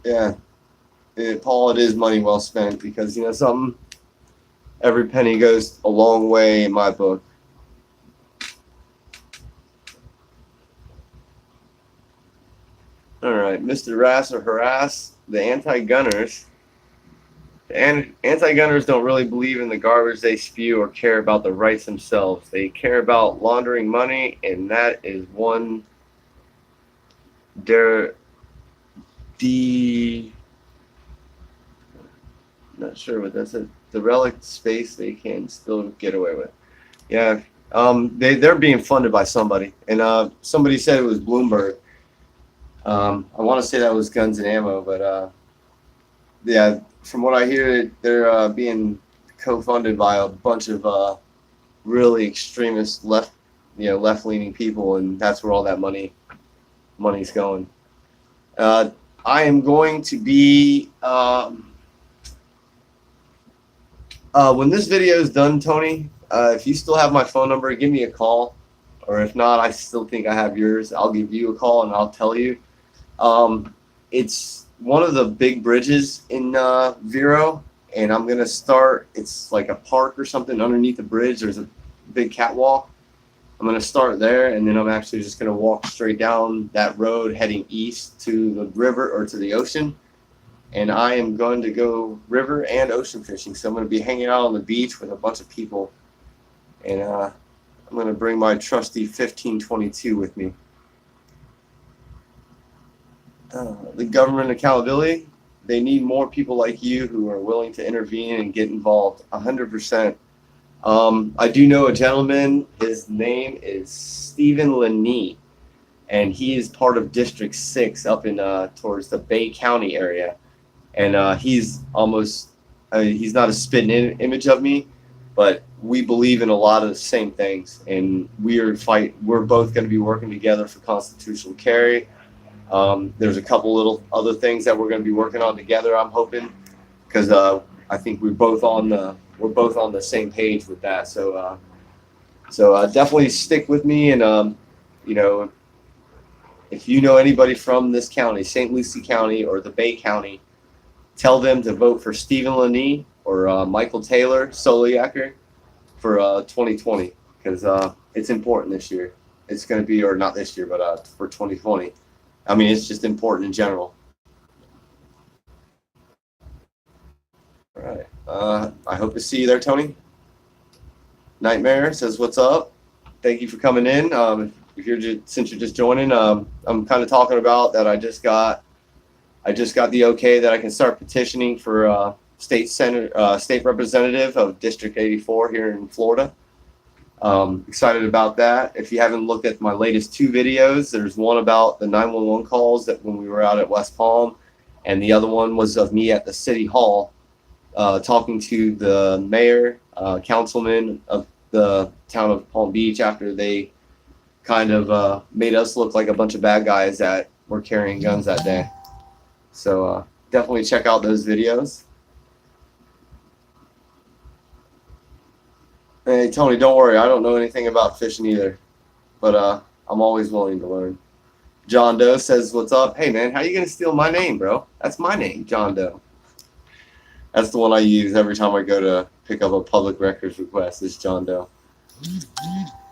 Yeah, Paul, it is money well spent because, you know, something, every penny goes a long way in my book. All right, Mr. Rass or Harass, the anti-gunners. And anti-gunners don't really believe in the garbage they spew or care about the rights themselves. They care about laundering money, and that is one not sure what that says. The relic space they can still get away with. Yeah, they're being funded by somebody, and somebody said it was Bloomberg. I want to say that was Guns and Ammo, but yeah, from what I hear, they're being co-funded by a bunch of really extremist left-leaning people, and that's where all that money's going. I am going to be when this video is done, Tony. If you still have my phone number, give me a call, or if not, I still think I have yours. I'll give you a call and I'll tell you. It's one of the big bridges in Vero, and I'm gonna start. It's like a park or something underneath the bridge. There's a big catwalk. I'm gonna start there, and then I'm actually just gonna walk straight down that road, heading east to the river or to the ocean. And I am going to go river and ocean fishing. So I'm going to be hanging out on the beach with a bunch of people, and I'm going to bring my trusty 1522 with me. The government accountability. They need more people like you who are willing to intervene and get involved. 100%. I do know a gentleman. His name is Stephen Laney, and he is part of District 6 up in towards the Bay County area. And he's almost, he's not a spitting image of me, but we believe in a lot of the same things. And we're both going to be working together for constitutional carry. There's a couple little other things that we're going to be working on together, I'm hoping, because I think we're both on the same page with that. So definitely stick with me. And, you know, if you know anybody from this county, St. Lucie County or the Bay County, tell them to vote for Stephen Laney or Michael Taylor Soliaker for 2020, because it's important this year. It's going to be, or not this year, but for 2020. I mean, it's just important in general. All right. I hope to see you there, Tony. Nightmare says, "What's up? Thank you for coming in. Since you're just joining, I'm kind of talking about that. I just got the okay that I can start petitioning for state representative of District 84 here in Florida. Excited about that. If you haven't looked at my latest 2 videos, there's one about the 911 calls that when we were out at West Palm, and the other one was of me at the City Hall talking to the mayor, councilman of the town of Palm Beach after they kind of made us look like a bunch of bad guys that were carrying guns that day. So definitely check out those videos. Hey, Tony, don't worry. I don't know anything about fishing either, but I'm always willing to learn. John Doe says, "What's up?" Hey, man, how you going to steal my name, bro? That's my name, John Doe. That's the one I use every time I go to pick up a public records request, is John Doe.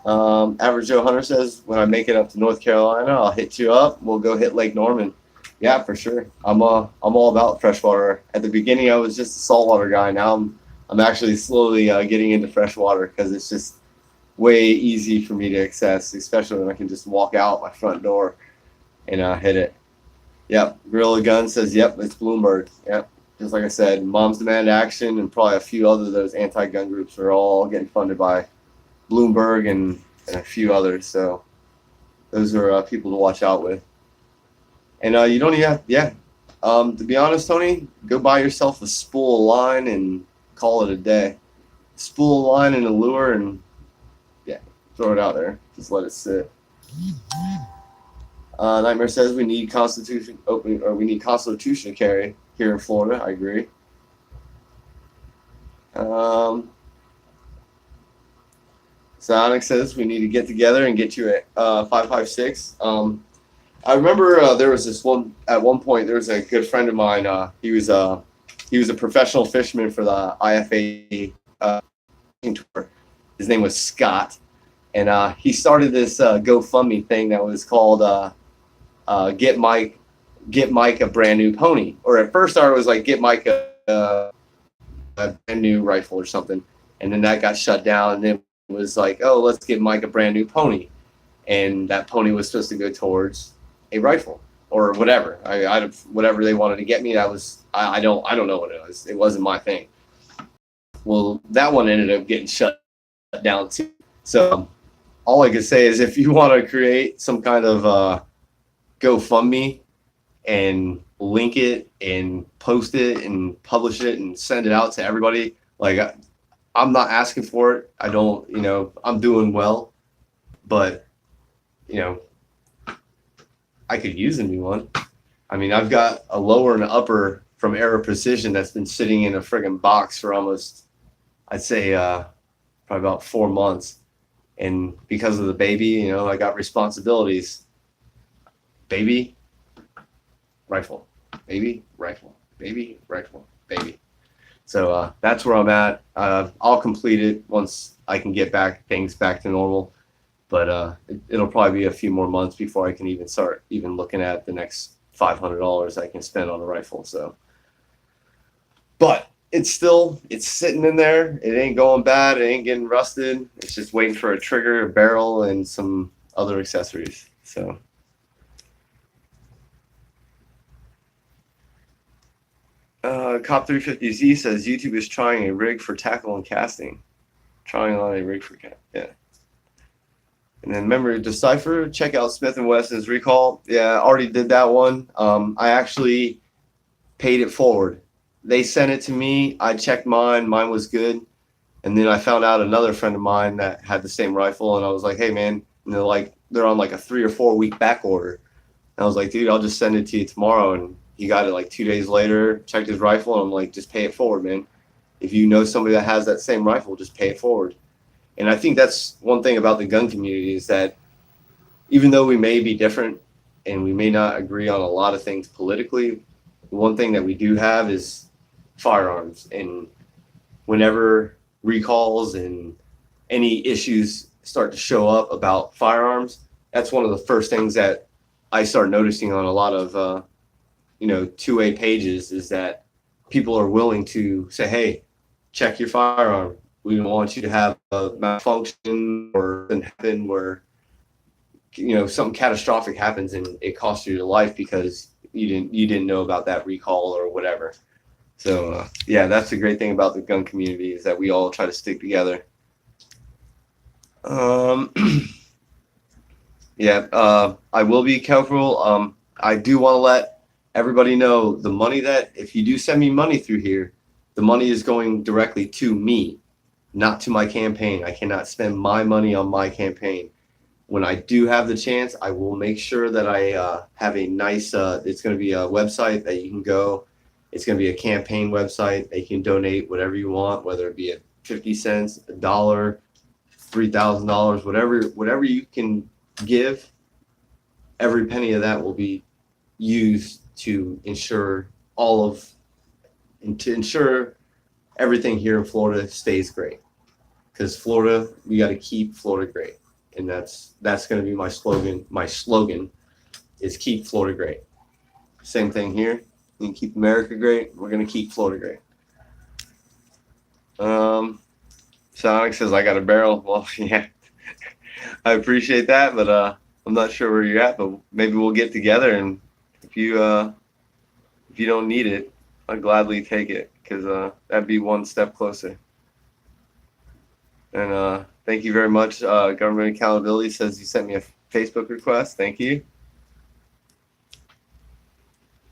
Average Joe Hunter says, "When I make it up to North Carolina, I'll hit you up. We'll go hit Lake Norman." Yeah, for sure. I'm all about freshwater. At the beginning, I was just a saltwater guy. Now I'm actually slowly getting into freshwater because it's just way easy for me to access, especially when I can just walk out my front door and hit it. Yep. Gorilla Gun says, yep, it's Bloomberg. Yep. Just like I said, Moms Demand Action and probably a few other of those anti-gun groups are all getting funded by Bloomberg and a few others. So those are people to watch out with. And you don't even have, yeah. To be honest, Tony, go buy yourself a spool of line and call it a day. Spool of line and a lure, and yeah, throw it out there. Just let it sit. Nightmare says we need Constitution opening, or we need Constitution to carry here in Florida. I agree. Sonic says we need to get together and get you at 556. I remember there was this one at one point. There was a good friend of mine. He was a professional fisherman for the IFA tour. His name was Scott, and he started this GoFundMe thing that was called Get Mike a brand new pony. Or at first started it was like Get Mike a brand new rifle or something, and then that got shut down. And then it was like, oh, let's get Mike a brand new pony, and that pony was supposed to go towards a rifle or whatever. I whatever they wanted to get me. That was I don't know what it was. It wasn't my thing. Well, that one ended up getting shut down too. So all I could say is if you want to create some kind of GoFundMe and link it and post it and publish it and send it out to everybody, like I'm not asking for it. I don't, I'm doing well, but I could use a new one. I mean, I've got a lower and an upper from Aero Precision that's been sitting in a friggin' box for almost, I'd say, probably about 4 months. And because of the baby, I got responsibilities. Baby, rifle. Baby, rifle. Baby, rifle. Baby. So that's where I'm at. I'll complete it once I can get things back to normal. But it'll probably be a few more months before I can even start looking at the next $500 I can spend on a rifle. So, but it's sitting in there. It ain't going bad. It ain't getting rusted. It's just waiting for a trigger, a barrel, and some other accessories. So. Cop 350Z says YouTube is trying a rig for tackle and casting. Trying on a rig for yeah. And then remember Decipher, check out Smith & Wesson's recall. Yeah, I already did that one. I actually paid it forward. They sent it to me. I checked mine. Mine was good. And then I found out another friend of mine that had the same rifle, and I was like, hey, man. And they're on like a 3 or 4 week back order. And I was like, dude, I'll just send it to you tomorrow. And he got it like 2 days later, checked his rifle, and I'm like, just pay it forward, man. If you know somebody that has that same rifle, just pay it forward. And I think that's one thing about the gun community is that even though we may be different and we may not agree on a lot of things politically, one thing that we do have is firearms. And whenever recalls and any issues start to show up about firearms, that's one of the first things that I start noticing on a lot of 2A pages is that people are willing to say, hey, check your firearm. We don't want you to have a malfunction or happen where, something catastrophic happens and it costs you your life because you didn't know about that recall or whatever. So yeah, that's the great thing about the gun community is that we all try to stick together. Yeah, I will be careful. I do want to let everybody know the money that if you do send me money through here, the money is going directly to me, not to my campaign. I cannot spend my money on my campaign. When I do have the chance, I will make sure that I have a nice, it's going to be a website that you can go. It's going to be a campaign website that you can donate whatever you want, whether it be at 50 cents, $1, $3,000, whatever you can give. Every penny of that will be used to ensure everything here in Florida stays great. Because Florida, we got to keep Florida great, and that's going to be my slogan. My slogan is keep Florida great. Same thing here. We can keep America great. We're going to keep Florida great. Sonic says I got a barrel. Well, yeah, I appreciate that, but I'm not sure where you're at, but maybe we'll get together, and if you don't need it, I'd gladly take it, because that'd be one step closer. And thank you very much. Government Accountability says you sent me a Facebook request. Thank you.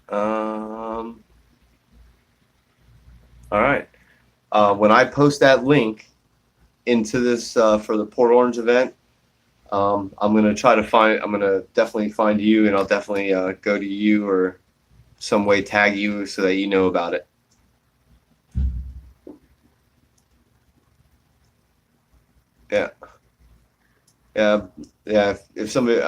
All right. When I post that link into this for the Port Orange event, I'm gonna definitely find you, and I'll definitely go to you or some way tag you so that you know about it. Yeah, yeah. If somebody,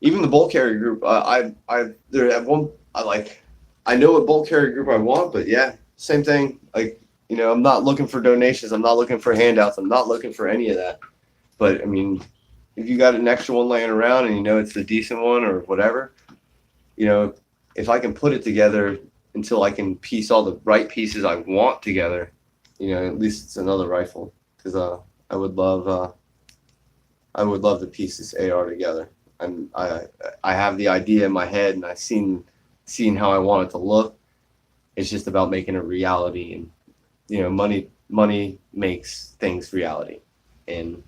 even the bulk carrier group, there at one, I know what bulk carrier group I want, but yeah, same thing. Like, I'm not looking for donations. I'm not looking for handouts. I'm not looking for any of that. But I mean, if you got an extra one laying around and it's a decent one or whatever, if I can put it together until I can piece all the right pieces I want together, at least it's another rifle, because I would love to piece this AR together. And I have the idea in my head, and I've seen how I want it to look. It's just about making it reality, and money makes things reality. And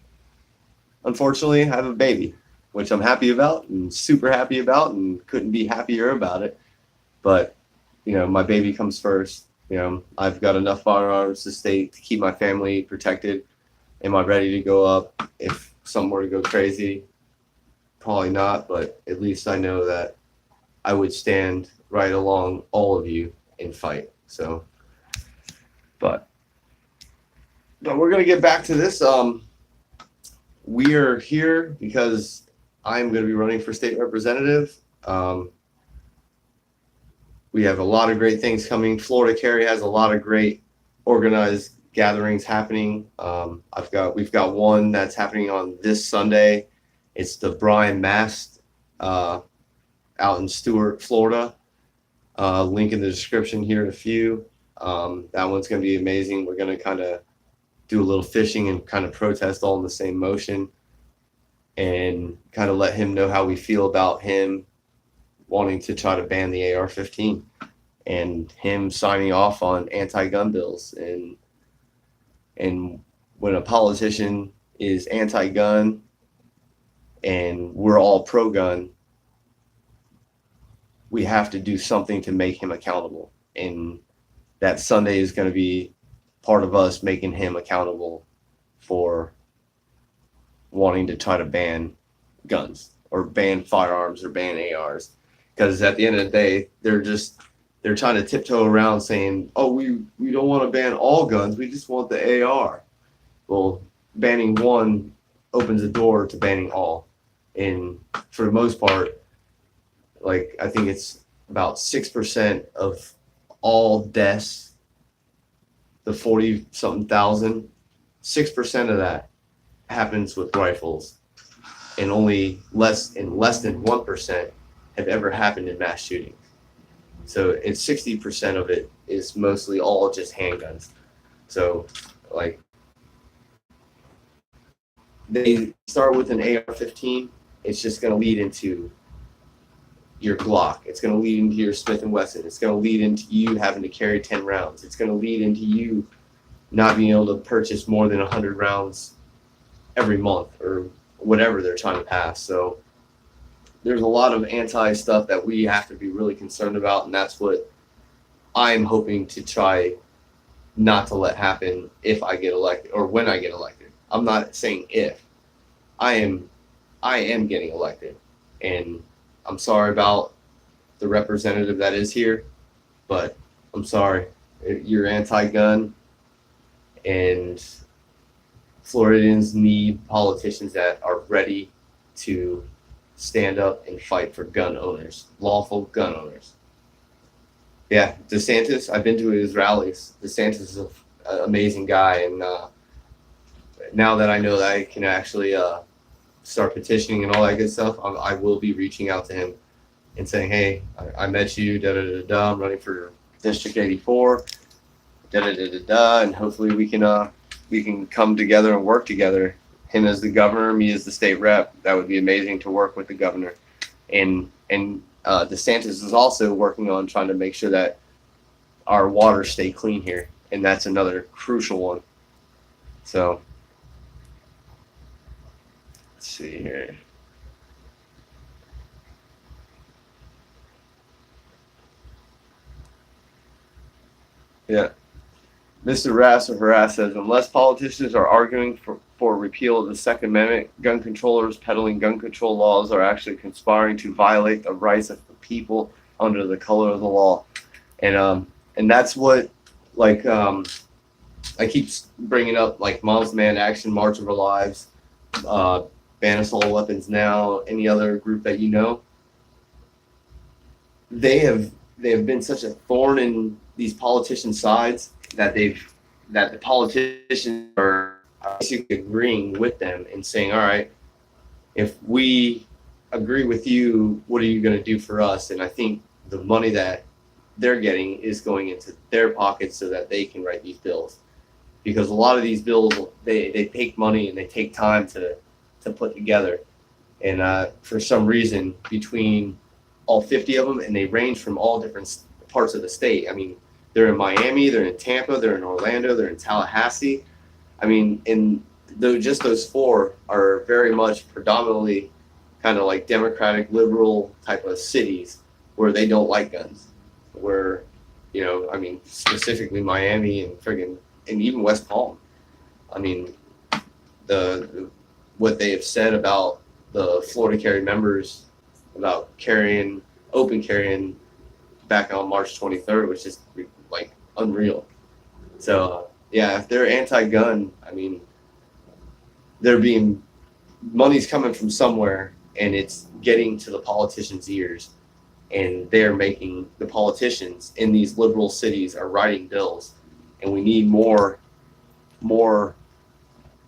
unfortunately, I have a baby, which I'm happy about and super happy about, and couldn't be happier about it. But my baby comes first. I've got enough firearms to keep my family protected. Am I ready to go up if something were to go crazy? Probably not, but at least I know that I would stand right along all of you and fight. So, but we're gonna get back to this. We are here because I'm going to be running for state representative. We have a lot of great things coming. Florida Carry has a lot of great organized gatherings happening. We've got one that's happening on this Sunday. It's the Brian Mast out in Stuart, Florida. Link in the description here in a few. That one's going to be amazing. We're going to kind of do a little fishing and kind of protest all in the same motion, and kind of let him know how we feel about him wanting to try to ban the AR-15 and him signing off on anti-gun bills. And when a politician is anti-gun and we're all pro-gun, we have to do something to make him accountable. And that Sunday is going to be part of us making him accountable for wanting to try to ban guns or ban firearms or ban ARs. Because at the end of the day, they're trying to tiptoe around saying, oh, we don't want to ban all guns, we just want the AR. Well, banning one opens the door to banning all. And for the most part, like, I think it's about 6% of all deaths, the 40-something thousand, 6% of that happens with rifles, and only less than 1% have ever happened in mass shootings. So it's 60% of it is mostly all just handguns. So, like, they start with an AR-15, it's just going to lead into your Glock. It's going to lead into your Smith & Wesson. It's going to lead into you having to carry 10 rounds. It's going to lead into you not being able to purchase more than 100 rounds every month or whatever they're trying to pass. So there's a lot of anti-stuff that we have to be really concerned about, and that's what I'm hoping to try not to let happen if I get elected, or when I get elected. I'm not saying if. I am getting elected, and I'm sorry about the representative that is here, but I'm sorry. You're anti-gun, and Floridians need politicians that are ready to stand up and fight for gun owners, lawful gun owners. Yeah, DeSantis, I've been to his rallies. DeSantis is an amazing guy, and now that I know that I can actually start petitioning and all that good stuff, I will be reaching out to him and saying, hey, I met you, I'm running for District 84, and hopefully we can come together and work together him as the governor, me as the state rep. That would be amazing to work with the governor. And DeSantis is also working on trying to make sure that our waters stay clean here, and that's another crucial one. So let's see here. Yeah. Mr. Harass says, unless politicians are arguing for repeal of the Second Amendment, gun controllers peddling gun control laws are actually conspiring to violate the rights of the people under the color of the law. And that's what, like, I keep bringing up, like, Moms Demand Action, March of Our Lives, Ban Assault Weapons Now, any other group that you know. They have been such a thorn in these politicians' sides that the politicians are basically agreeing with them and saying, all right, if we agree with you, what are you going to do for us? And I think the money that they're getting is going into their pockets so that they can write these bills, because a lot of these bills, they take money and they take time to put together. And for some reason, between all 50 of them, and they range from all different parts of the state. I mean, they're in Miami, they're in Tampa, they're in Orlando, they're in Tallahassee. I mean, just those four are very much predominantly kind of like Democratic, liberal type of cities where they don't like guns. Where, I mean, specifically Miami and even West Palm. I mean, what they have said about the Florida carry members about open carrying back on March 23rd, which is like unreal. So yeah, if they're anti-gun, I mean, money's coming from somewhere, and it's getting to the politicians' ears, and they're making the politicians in these liberal cities are writing bills, and we need more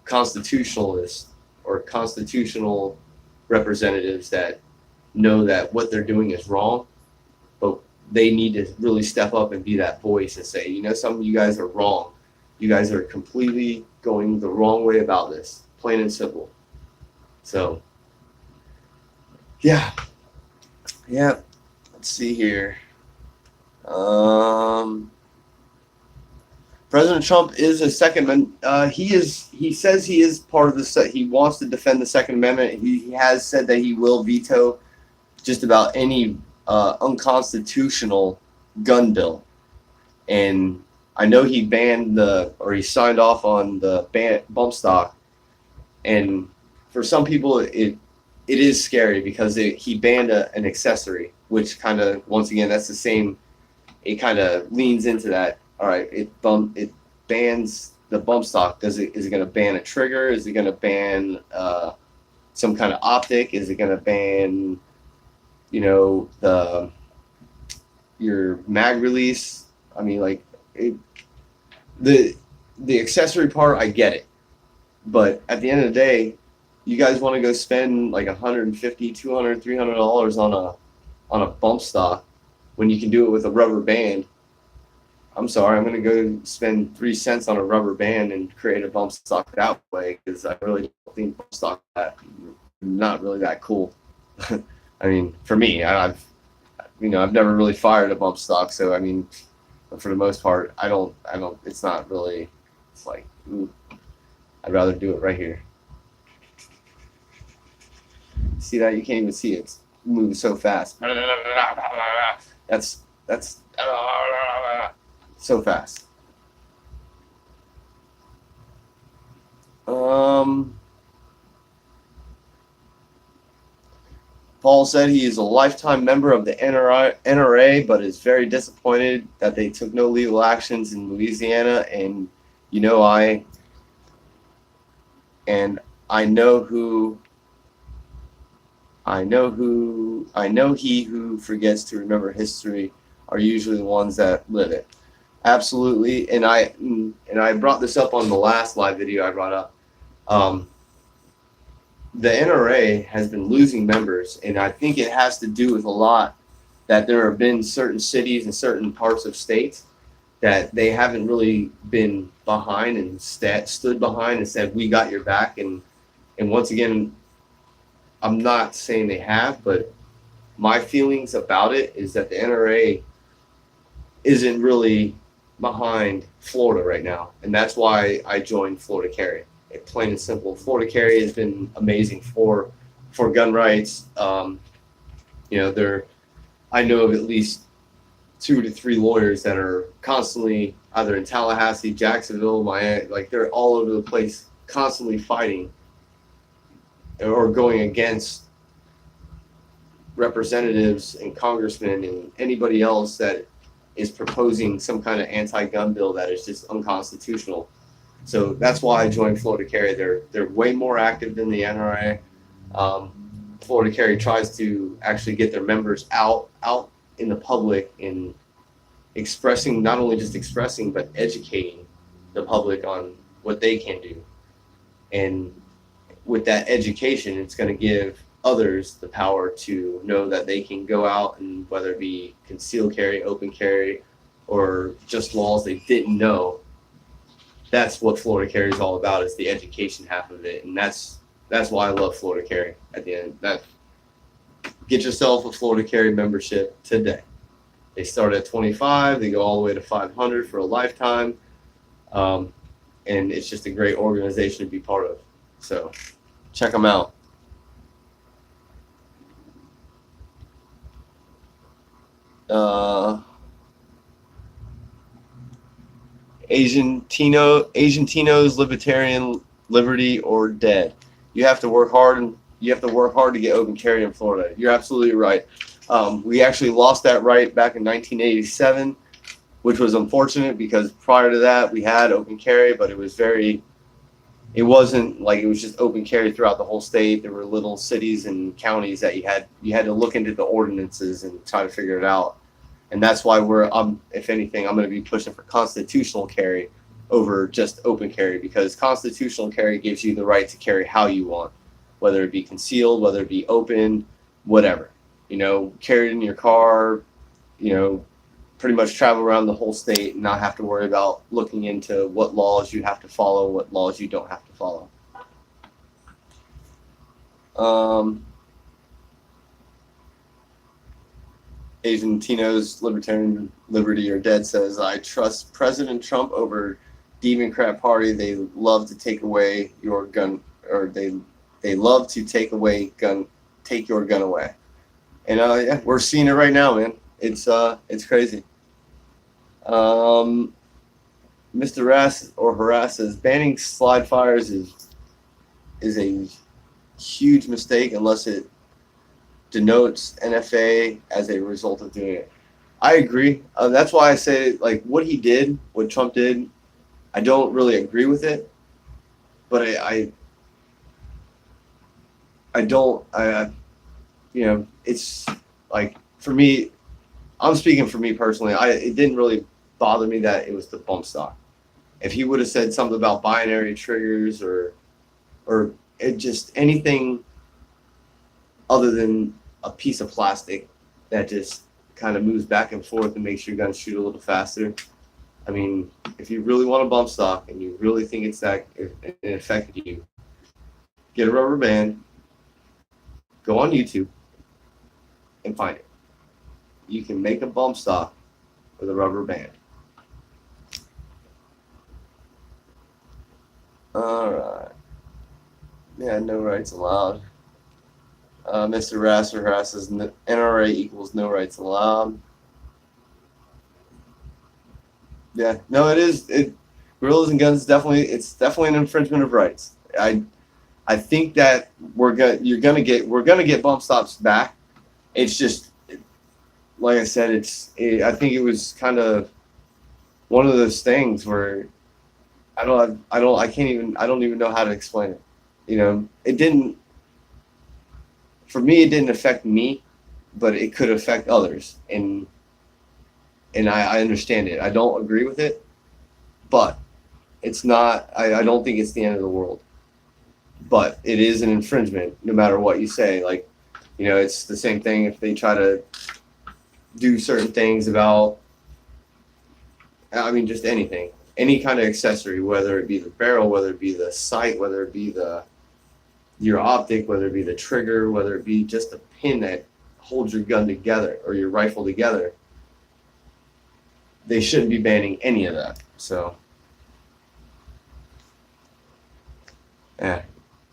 constitutionalists or constitutional representatives that know that what they're doing is wrong, but they need to really step up and be that voice and say, some of you guys are wrong. You guys are completely going the wrong way about this, plain and simple. So, yeah. Let's see here. President Trump is a Second. He says he is part of the. He wants to defend the Second Amendment. He has said that he will veto just about any unconstitutional gun bill, and I know he he signed off on the bump stock, and for some people it is scary because he banned an accessory, which kind of, once again, that's the same. It kind of leans into that. All right, it bans the bump stock. Is it going to ban a trigger? Is it going to ban some kind of optic? Is it going to ban your mag release? I mean, like, the accessory part, I get it, but at the end of the day, you guys want to go spend like $150, $200, $300 on a bump stock when you can do it with a rubber band. I'm sorry, I'm going to go spend 3 cents on a rubber band and create a bump stock that way, because I really don't think bump stock not really that cool. I mean, for me, I've never really fired a bump stock, so I mean, for the most part, I don't. It's not really. It's like, I'd rather do it right here. See that? You can't even see it. It's moving so fast. That's so fast. Paul said he is a lifetime member of the NRA, but is very disappointed that they took no legal actions in Louisiana. And I know he who forgets to remember history are usually the ones that live it. Absolutely. And I brought this up on the last live video I brought up. The NRA has been losing members, and I think it has to do with a lot that there have been certain cities and certain parts of states that they haven't really been behind and stood behind and said, we got your back, and And once again, I'm not saying they have, but my feelings about it is that the NRA isn't really behind Florida right now, and that's why I joined Florida Carry. Plain and simple, Florida Carry has been amazing for gun rights. They're I know of at least 2 to 3 lawyers that are constantly either in Tallahassee, Jacksonville, Miami, like they're all over the place, constantly fighting or going against representatives and congressmen and anybody else that is proposing some kind of anti-gun bill that is just unconstitutional. So that's why I joined Florida Carry. They're way more active than the NRA. Florida Carry tries to actually get their members out in the public and expressing, not only just expressing, but educating the public on what they can do. And with that education, it's going to give others the power to know that they can go out and whether it be concealed carry, open carry, or just laws they didn't know. That's what Florida Carry is all about, is the education half of it. And that's why I love Florida Carry at the end. Get yourself a Florida Carry membership today. They start at $25, they go all the way to $500 for a lifetime. And it's just a great organization to be part of. So check them out. Asian Tino's Libertarian Liberty or Dead. You have to work hard to get open carry in Florida. You're absolutely right. We actually lost that right back in 1987, which was unfortunate because prior to that we had open carry, but it wasn't like it was just open carry throughout the whole state. There were little cities and counties that you had to look into the ordinances and try to figure it out. And that's why if anything, I'm going to be pushing for constitutional carry over just open carry, because constitutional carry gives you the right to carry how you want, whether it be concealed, whether it be open, whatever. Carry it in your car, pretty much travel around the whole state and not have to worry about looking into what laws you have to follow, what laws you don't have to follow. Asian Tino's Libertarian Liberty or Dead says, I trust President Trump over Democrat Party. They love to take away your gun, or they love to take your gun away. And yeah, we're seeing it right now, man. It's crazy. Mr. Harass says banning slide fires is a huge mistake unless it denotes NFA as a result of doing it. I agree. That's why I say, like, what Trump did, I don't really agree with it, but it's like, for me, I'm speaking for me personally, it didn't really bother me that it was the bump stock. If he would have said something about binary triggers or it just anything other than a piece of plastic that just kind of moves back and forth and makes your gun shoot a little faster. I mean, if you really want a bump stock and you really think it affected you, get a rubber band, go on YouTube, and find it. You can make a bump stock with a rubber band. All right. Yeah, no rights allowed. Mr. Rasser says NRA equals no rights allowed. Yeah, no, it is. Gorillas and guns it's definitely an infringement of rights. I think that we're gonna get bump stops back. It's just, like I said, I think it was kind of one of those things where I don't even know how to explain it. It didn't. For me, it didn't affect me, but it could affect others, and I understand it. I don't agree with it, but it's not. I don't think it's the end of the world. But it is an infringement, no matter what you say. Like, it's the same thing if they try to do certain things about, just anything, any kind of accessory, whether it be the barrel, whether it be the sight, whether it be the your optic, whether it be the trigger, whether it be just a pin that holds your gun together or your rifle together, they shouldn't be banning any of that. So, yeah,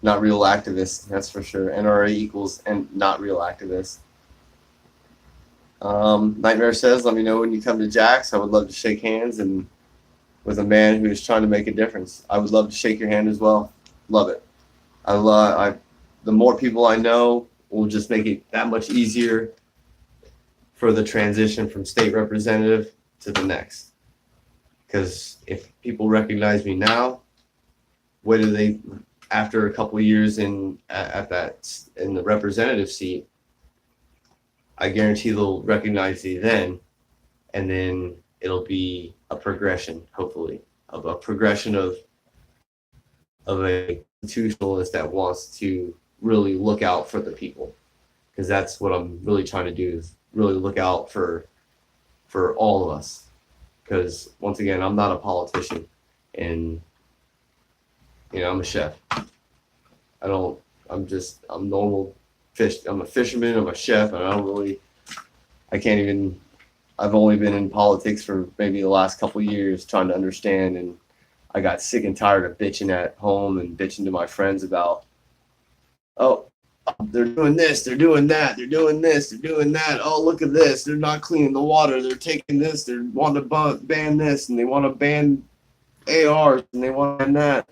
not real activists, that's for sure. NRA equals and not real activists. Nightmare says, let me know when you come to Jack's. I would love to shake hands and with a man who is trying to make a difference. I would love to shake your hand as well. Love it. The more people I know will just make it that much easier for the transition from state representative to the next. Because if people recognize me now, whether they, after a couple of years in the representative seat, I guarantee they'll recognize me then, and then it'll be a progression, hopefully, of a progression of a institutionalist that wants to really look out for the people, because that's what I'm really trying to do, is really look out for all of us. Because once again, I'm not a politician, and I'm a chef. I'm normal fish. I'm a fisherman. I'm a chef, and I've only been in politics for maybe the last couple of years trying to understand, and I got sick and tired of bitching at home and bitching to my friends about, oh, they're doing this, they're doing that, they're doing this, they're doing that. Oh, look at this. They're not cleaning the water. They're taking this. They want to ban this, and they want to ban ARs, and they want to ban that.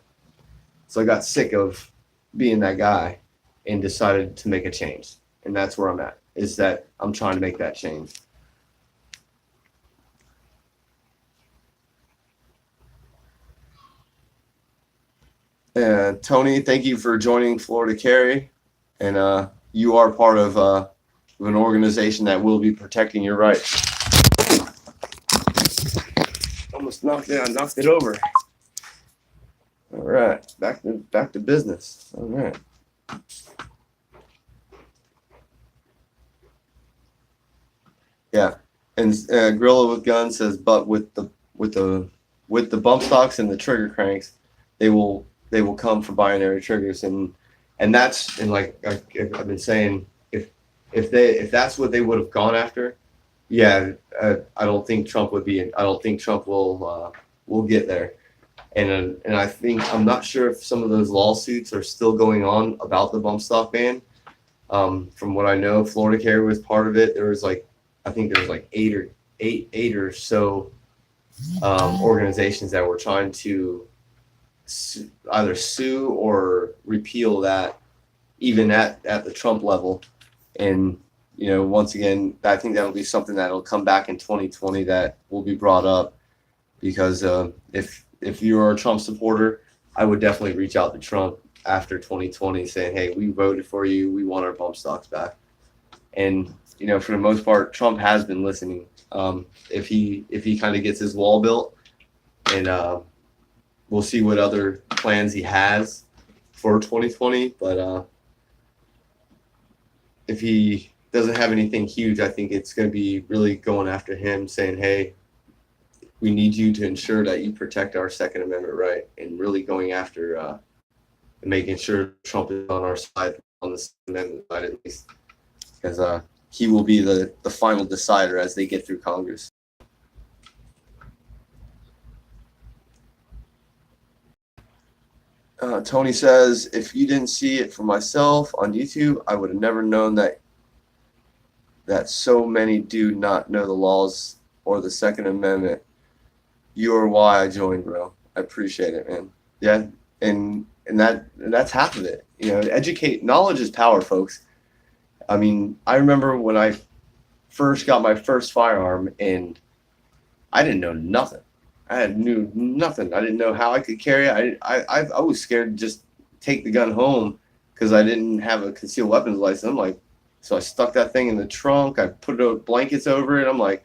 So I got sick of being that guy and decided to make a change. And that's where I'm at, is that I'm trying to make that change. Tony, thank you for joining Florida Carry. And you are part of an organization that will be protecting your rights. Almost knocked it over. All right, back to business. All right. Yeah, and Gorilla with Gun says, but with the bump stocks and the trigger cranks, they will come for binary triggers, and that's, and like I've been saying, if that's what they would have gone after, yeah, I don't think Trump would be. I don't think Trump will get there. And I think, I'm not sure if some of those lawsuits are still going on about the bump stock ban. From what I know, Florida Carry was part of it. There was I think there was eight or so organizations that were trying to either sue or repeal that, even at the Trump level. And once again, I think that'll be something that'll come back in 2020 that will be brought up, because if you're a Trump supporter, I would definitely reach out to Trump after 2020 saying, hey, we voted for you, we want our bump stocks back. And for the most part, Trump has been listening. If he kind of gets his wall built, and we'll see what other plans he has for 2020. But if he doesn't have anything huge, I think it's going to be really going after him, saying, hey, we need you to ensure that you protect our Second Amendment right, and really going after making sure Trump is on our side, on the Second Amendment side at least, because he will be the final decider as they get through Congress. Tony says, if you didn't see it for myself on YouTube, I would have never known that so many do not know the laws or the Second Amendment. You are why I joined, bro. I appreciate it, man. Yeah, and that's half of it. Knowledge is power, folks. I mean, I remember when I first got my first firearm, and I didn't know nothing. I knew nothing. I didn't know how I could carry it. I was scared to just take the gun home because I didn't have a concealed weapons license. So I stuck that thing in the trunk. I put blankets over it. I'm like,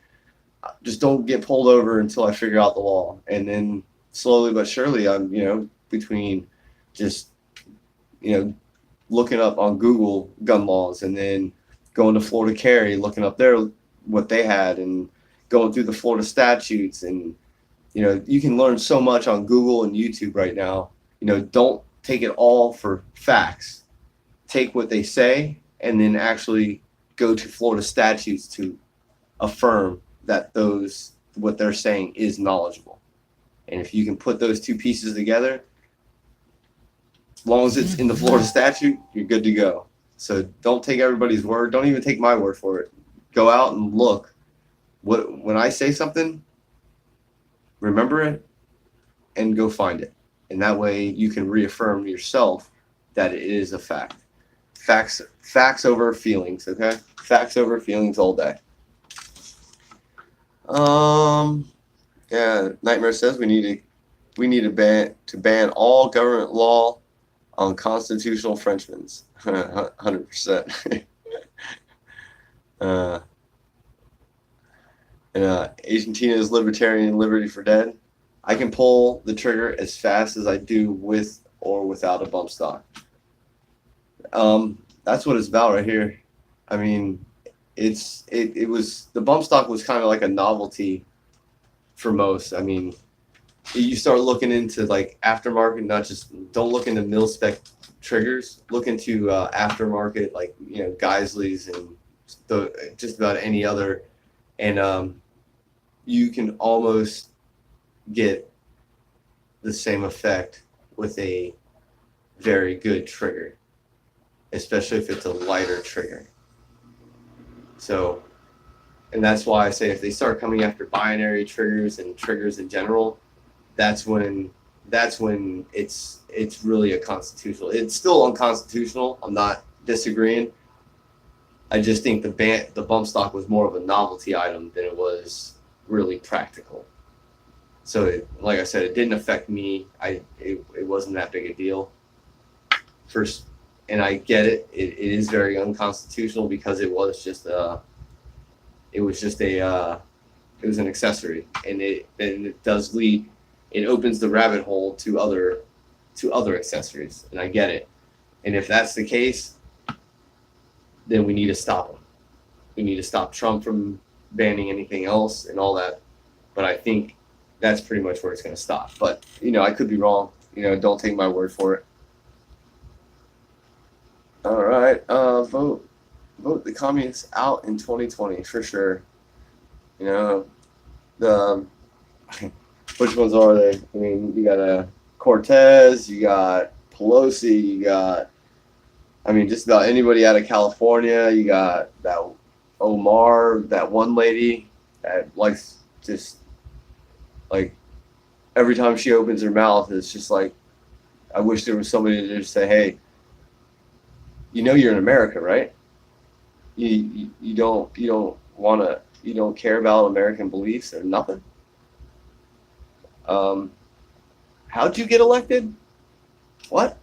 just don't get pulled over until I figure out the law. And then slowly but surely, I'm, between just, looking up on Google gun laws, and then going to Florida Carry, looking up what they had, and going through the Florida statutes. And, you can learn so much on Google and YouTube right now. Don't take it all for facts. take what they say and then actually go to Florida statutes to affirm that what they're saying is knowledgeable. And if you can put those two pieces together, as long as it's in the Florida statute, you're good to go. So don't take everybody's word. Don't even take my word for it. Go out and look. When I say something, remember it and go find it. And that way you can reaffirm yourself that it is a fact. Facts over feelings, okay? Facts over feelings all day. Yeah, Nightmare says we need to ban all government law on constitutional Frenchmen. 100%. Argentina is libertarian, liberty for dead. I can pull the trigger as fast as I do with or without a bump stock. That's what it's about right here. I mean, it was, the bump stock was kind of like a novelty for most. I mean, you start looking into like aftermarket, don't look into mil spec triggers, look into aftermarket, like, you know, Geisley's and just about any other, and you can almost get the same effect with a very good trigger, especially if it's a lighter trigger. So, and that's why I say if they start coming after binary triggers and triggers in general, that's when it's really a constitutional. It's still unconstitutional. I'm not disagreeing. I just think the bump stock was more of a novelty item than it was really practical. So, like I said, it didn't affect me. It wasn't that big a deal. First, and I get it. It is very unconstitutional because it was an accessory, and it does lead. It opens the rabbit hole to other accessories, and I get it. And if that's the case, then we need to stop them. We need to stop Trump from banning anything else and all that. But I think that's pretty much where it's going to stop. But, you know, I could be wrong. You know, don't take my word for it. All right. Vote the communists out in 2020 for sure. You know, which ones are they? I mean, you got Cortez, you got Pelosi, you got, I mean, just about anybody out of California. You got that Omar, that one lady that likes just, like, every time she opens her mouth, it's just like, I wish there was somebody to just say, hey, you know you're in America, right? You don't care about American beliefs or nothing. How'd you get elected? What?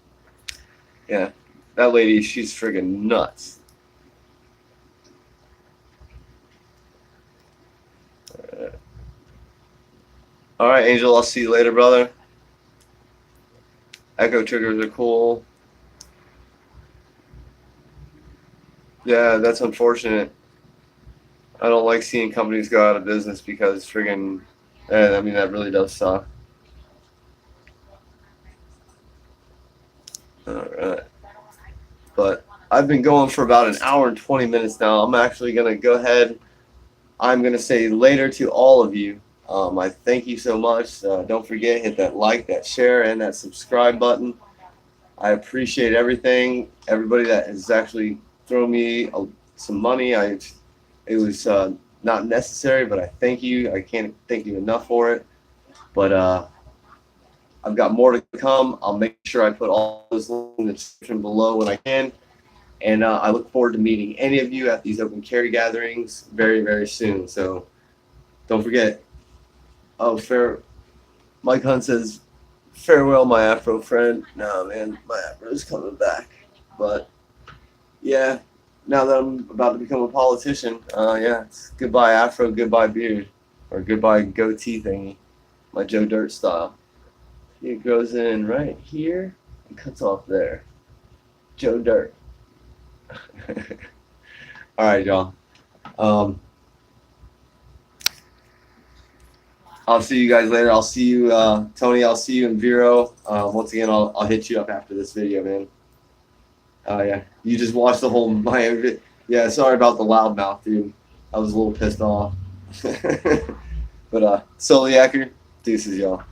Yeah, that lady, she's friggin' nuts. All right, Angel, I'll see you later, brother. Echo triggers are cool. Yeah, that's unfortunate. I don't like seeing companies go out of business because friggin', I mean, that really does suck. All right. But I've been going for about an hour and 20 minutes now. I'm actually going to go ahead. I'm going to say later to all of you. I thank you so much. Don't forget, hit that like, that share, and that subscribe button. I appreciate everything. Everybody that has actually thrown me some money. It was not necessary, but I thank you. I can't thank you enough for it. But I've got more to come. I'll make sure I put all those links in the description below when I can. And I look forward to meeting any of you at these open carry gatherings very, very soon. So don't forget. Oh, Mike Hunt says, farewell, my Afro friend. No, man, my Afro's coming back. But, yeah, now that I'm about to become a politician, yeah, it's goodbye Afro, goodbye beard. Or goodbye goatee thingy. My Joe Dirt style. It goes in right here and cuts off there. Joe Dirt. All right, y'all. I'll see you guys later. I'll see you, Tony. I'll see you in Vero. Once again, I'll hit you up after this video, man. Oh yeah, you just watched the whole Miami. Yeah, sorry about the loudmouth, dude. I was a little pissed off. But Soliaker, deuces, y'all.